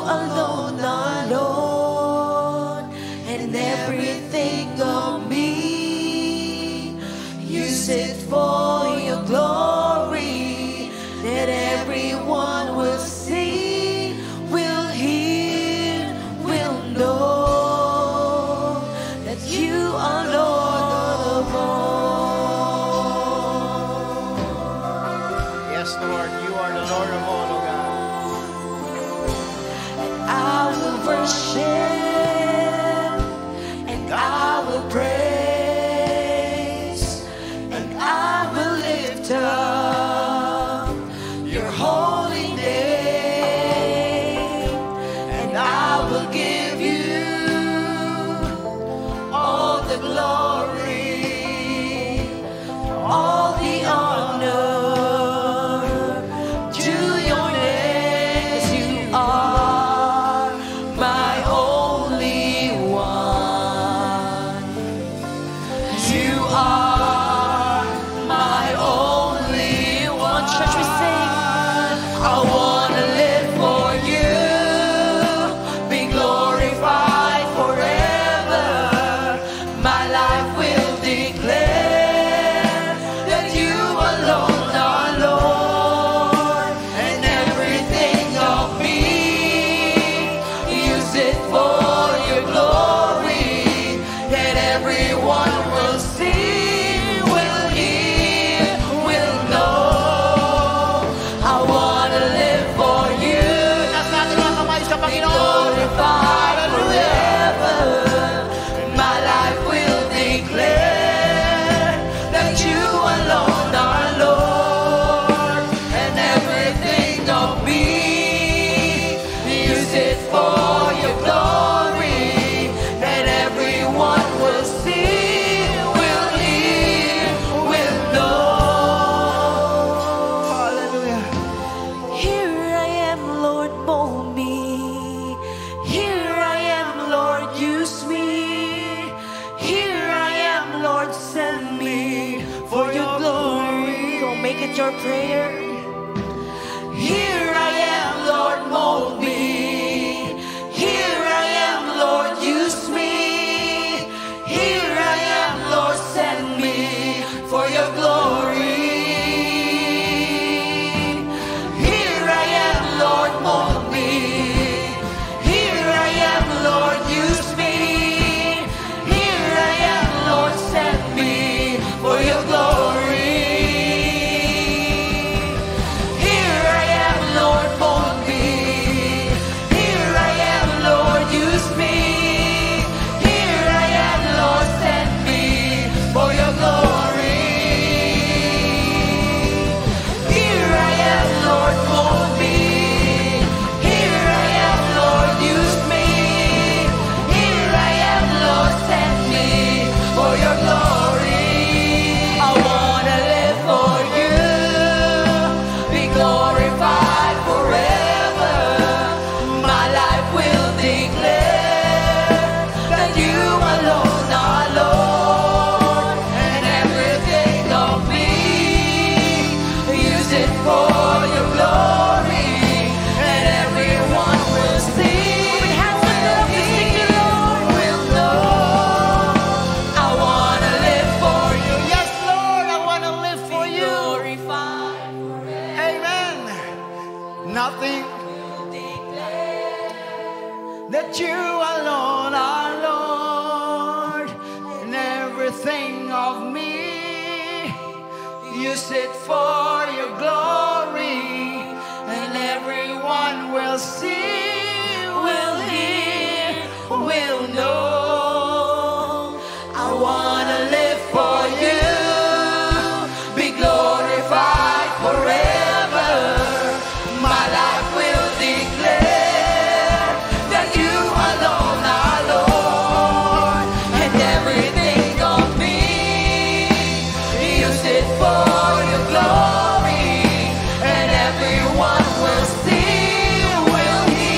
alone are Lord, and everything of me. Use it for your glory, that everyone will see, will hear, will know that you are Lord of all. Yes, Lord, you are the Lord of all, O God. I will worship and I will praise and I will lift up your holy name, and I will give you all the glory, all the honor. To your name, 'cause you are my only one. You are my only one. Church, we sing. I wanna live for you, be glorified forever. My life will declare that you alone are Lord, and everything of me. Use it for your glory, that everyone will see, will hear, will know. I wanna live for you, be glorified forever. My life will declare that you alone are Lord, and everything of me. Use it for your glory, that everyone will see, will hear, will know. Hallelujah. Here I am, Lord, mold me. Here I am, Lord, use me. Here I am, Lord, send me for your glory. Don't make it your prayer. Here I am, Lord, mold me. Here I am, Lord, use me. Here I am, Lord, send me for your glory. Here I am, Lord, mold me. Here I am, Lord, use me. Here I am, Lord, send me for your glory. Here I am, Lord, mold me. Here I am, Lord, use me. Here I am, Lord, send me for your glory. Here I am, Lord, mold me. Here I am, Lord, use me. Here I am, Lord, send me for your glory. I wanna live for you, be glorified forever. My life will declare that you alone are Lord, and everything of me. Use it for your glory, and everyone will see, will hear, will know. I wanna live for you. Yes, Lord, I wanna live for you. Glorified forever. Amen. Nothing that you alone are Lord, and everything of me. Use it for your glory, and everyone will see, will hear, will know. I wanna live for you, be glorified forever. My life will declare that you alone are Lord, and everything of me. Use it for your glory, and everyone will see, will hear.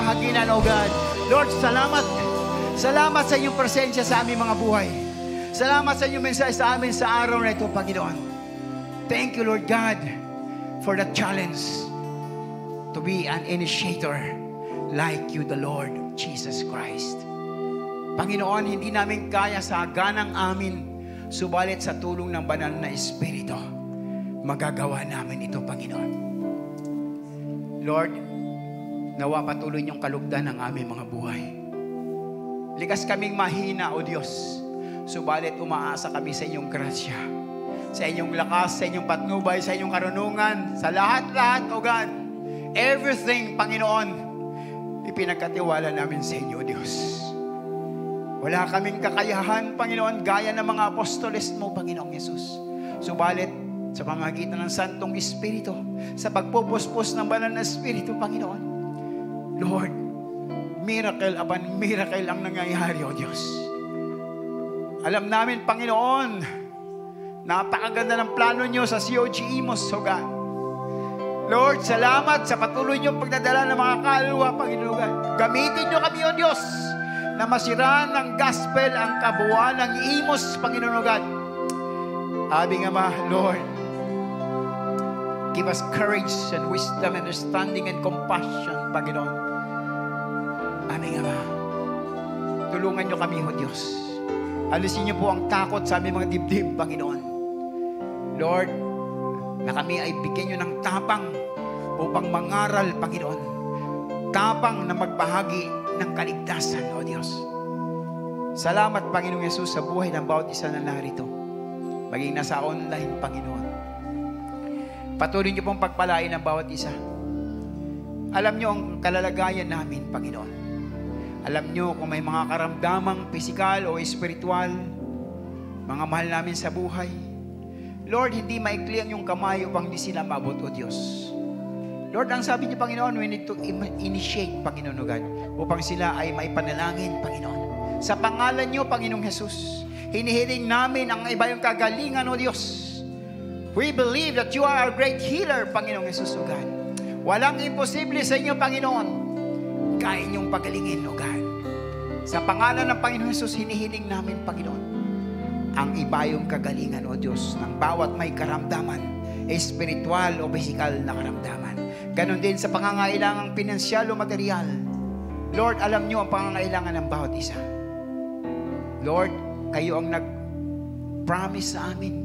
kahaginan, O God. Lord, salamat. Salamat sa inyong presensya sa aming mga buhay. Salamat sa inyong mensahe sa amin sa araw na ito, Panginoon. Thank you, Lord God, for the challenge to be an initiator like you, the Lord Jesus Christ. Panginoon, hindi namin kaya sa ganang amin, subalit sa tulong ng banal na Espiritu, magagawa namin ito, Panginoon. Lord, nawa patuloy niyong kalugdan ng aming mga buhay. Likas kaming mahina, O Diyos, subalit umaasa kami sa inyong grasya, sa inyong lakas, sa inyong patnubay, sa inyong karunungan, sa lahat-lahat, O God. Everything, Panginoon, ipinagkatiwala namin sa inyo, O Diyos. Wala kaming kakayahan, Panginoon, gaya ng mga apostoles mo, Panginoong Yesus. Subalit, sa pamamagitan ng Santong Espiritu, sa pagpupuspos ng banal na Espiritu, Panginoon, Lord, miracle upon miracle ang nangyayari, O Diyos. Alam namin, Panginoon, napakaganda ng plano nyo sa COG Imos, O God. Lord, salamat sa patuloy niyong pagdadala ng mga kaluluwa, Panginoon God. Gamitin nyo kami, O Diyos, na masiraan ng gospel ang kabuuan ng Imos, Panginoon God. Aming Ama, Lord, give us courage and wisdom, understanding and compassion, Panginoon. Aming Ama, tulungan niyo kami, O Diyos. Alisin niyo po ang takot sa aming mga dibdib, Panginoon. Lord, na kami ay bigyan niyo ng tapang upang mangaral, Panginoon. Tapang na magbahagi ng kaligtasan, O Diyos. Salamat, Panginoong Yesus, sa buhay ng bawat isa na narito. Maging nasa online, Panginoon. Patuloy niyo pong pagpalain ang bawat isa. Alam niyo ang kalalagayan namin, Panginoon. Alam niyo kung may mga karamdamang pisikal o espiritual, mga mahal namin sa buhay. Lord, hindi maikli ang iyong kamay upang di sila maabot, O Diyos. Lord, ang sabi niyo, Panginoon, we need to initiate, Panginoon, O God, upang sila ay may panalangin, Panginoon. Sa pangalan niyo, Panginoong Jesus, hinihiling namin ang iba yung kagalingan, O Diyos. We believe that you are a great healer, Panginoong Jesus, O God. Walang imposible sa inyo, Panginoon. Kaya niyong pagalingin, O God. Sa pangalan ng Panginoong Jesus, hinihiling namin, Panginoon, ang iba yung kagalingan, O Diyos, ng bawat may karamdaman, espiritual o physical na karamdaman. Ganon din sa pangangailangang pinansyal o material. Lord, alam niyo ang pangangailangan ng bawat isa. Lord, kayo ang nag-promise sa amin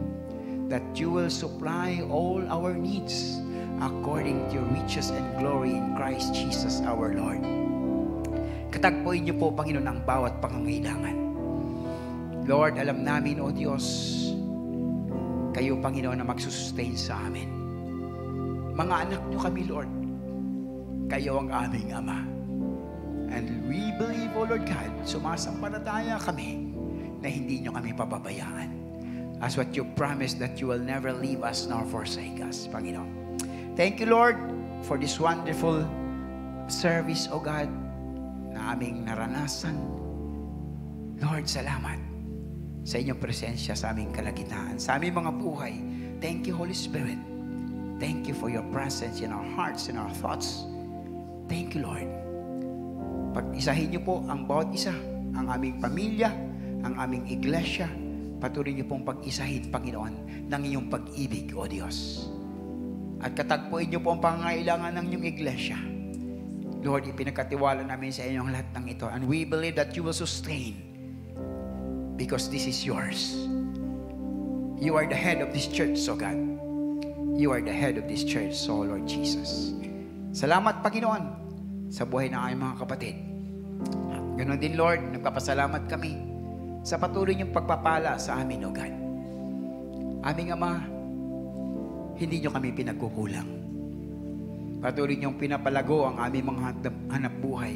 that you will supply all our needs according to your riches and glory in Christ Jesus our Lord. Katagpuin niyo po, Panginoon, ang bawat pangangailangan. Lord, alam namin, O Diyos, kayo, Panginoon, na magsusustain sa amin. Mga anak niyo kami, Lord. Kayo ang aming Ama. And we believe, O Lord God, sumasampalataya kami na hindi niyo kami pababayaan. As what you promised that you will never leave us nor forsake us, Panginoon. Thank you, Lord, for this wonderful service, O God, na aming naranasan. Lord, salamat sa inyong presensya sa aming kalagitnaan, sa aming mga buhay. Thank you, Holy Spirit. Thank you for your presence in our hearts and our thoughts. Thank you, Lord. Pag-isahin niyo po ang bawat isa, ang aming pamilya, ang aming iglesia. Patuloy niyo pong pag-isahin, Panginoon, ng inyong pag-ibig, O Diyos. At katagpuin niyo po ang pangangailangan ng inyong iglesia. Lord, ipinagkatiwala namin sa inyong lahat ng ito. And we believe that you will sustain because this is yours. You are the head of this church, O God. You are the head of this church, O Lord Jesus. Salamat, Panginoon, sa buhay ng aming mga kapatid. Ganon din, Lord, nagpapasalamat kami sa patuloy niyong pagpapala sa amin, O God. Aming Ama, hindi niyo kami pinagkukulang. Patuloy niyong pinapalago ang aming mga hanap buhay.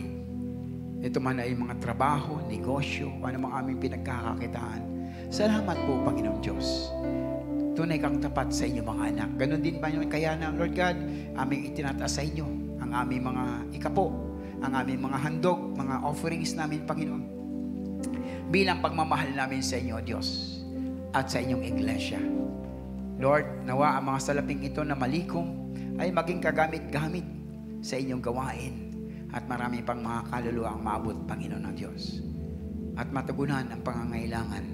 Ito man ay mga trabaho, negosyo, ano mga aming pinagkakakitaan. Salamat po, Panginoon Diyos. Tunay kang tapat sa inyo mga anak. Ganon din, Panginoon, kaya na, Lord God, aming itinataas sa inyo ang aming mga ikapo, ang aming mga handog, mga offerings namin, Panginoon, bilang pagmamahal namin sa inyo, Diyos, at sa inyong iglesia. Lord, nawa ang mga salaping ito na malikom ay maging kagamit-gamit sa inyong gawain At marami pang mga kaluluwa ang maabot, Panginoon ng Diyos. At matugunan ang pangangailangan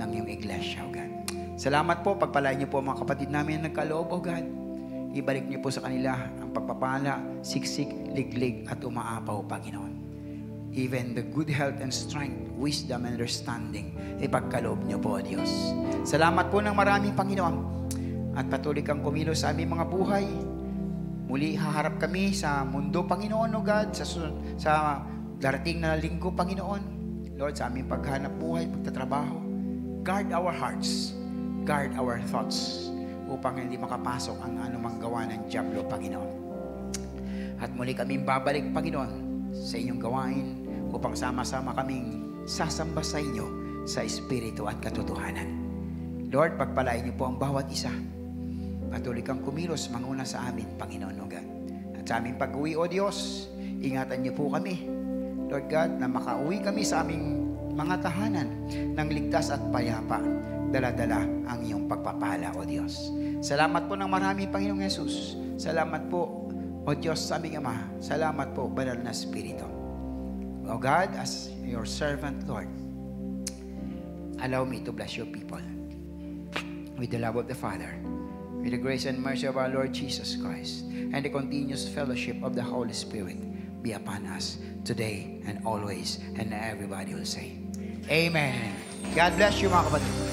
ng iyong iglesia, O God. Salamat po, pagpalain niyo po ang mga kapatid namin na nagkaloob, O God. Ibalik niyo po sa kanila ang pagpapala, siksik, liglig at umaapaw, Panginoon. Even the good health and strength, wisdom and understanding, ipagkaloob niyo po, Diyos. Salamat po ng marami, Panginoon. At patuloy kang kumilos sa aming mga buhay. Muli haharap kami sa mundo, Panginoon, O God, sa darating na linggo, Panginoon. Lord, sa aming paghanap buhay, pagtatrabaho, guard our hearts, guard our thoughts, upang hindi makapasok ang anumang gawa ng dyablo, Panginoon. At muli kaming babalik, Panginoon, sa inyong gawain, upang sama-sama kaming sasamba sa inyo sa Espiritu at katotohanan. Lord, pagpalain niyo po ang bawat isa. Patuloy kang kumilos, manguna sa amin, Panginoon, O God. At sa aming pag-uwi, O Diyos, ingatan niyo po kami, Lord God, na makauwi kami sa aming mga tahanan ng ligtas at payapa, dala-dala ang iyong pagpapala, O Diyos. Salamat po ng marami, Panginoong Jesus. Salamat po, O Diyos, sa aming Ama. Salamat po, Banal na Espiritu. O God, as your servant, Lord, allow me to bless your people with the love of the Father, with the grace and mercy of our Lord Jesus Christ, and the continuous fellowship of the Holy Spirit be upon us today and always, and everybody will say, Amen. God bless you, mga kapatid.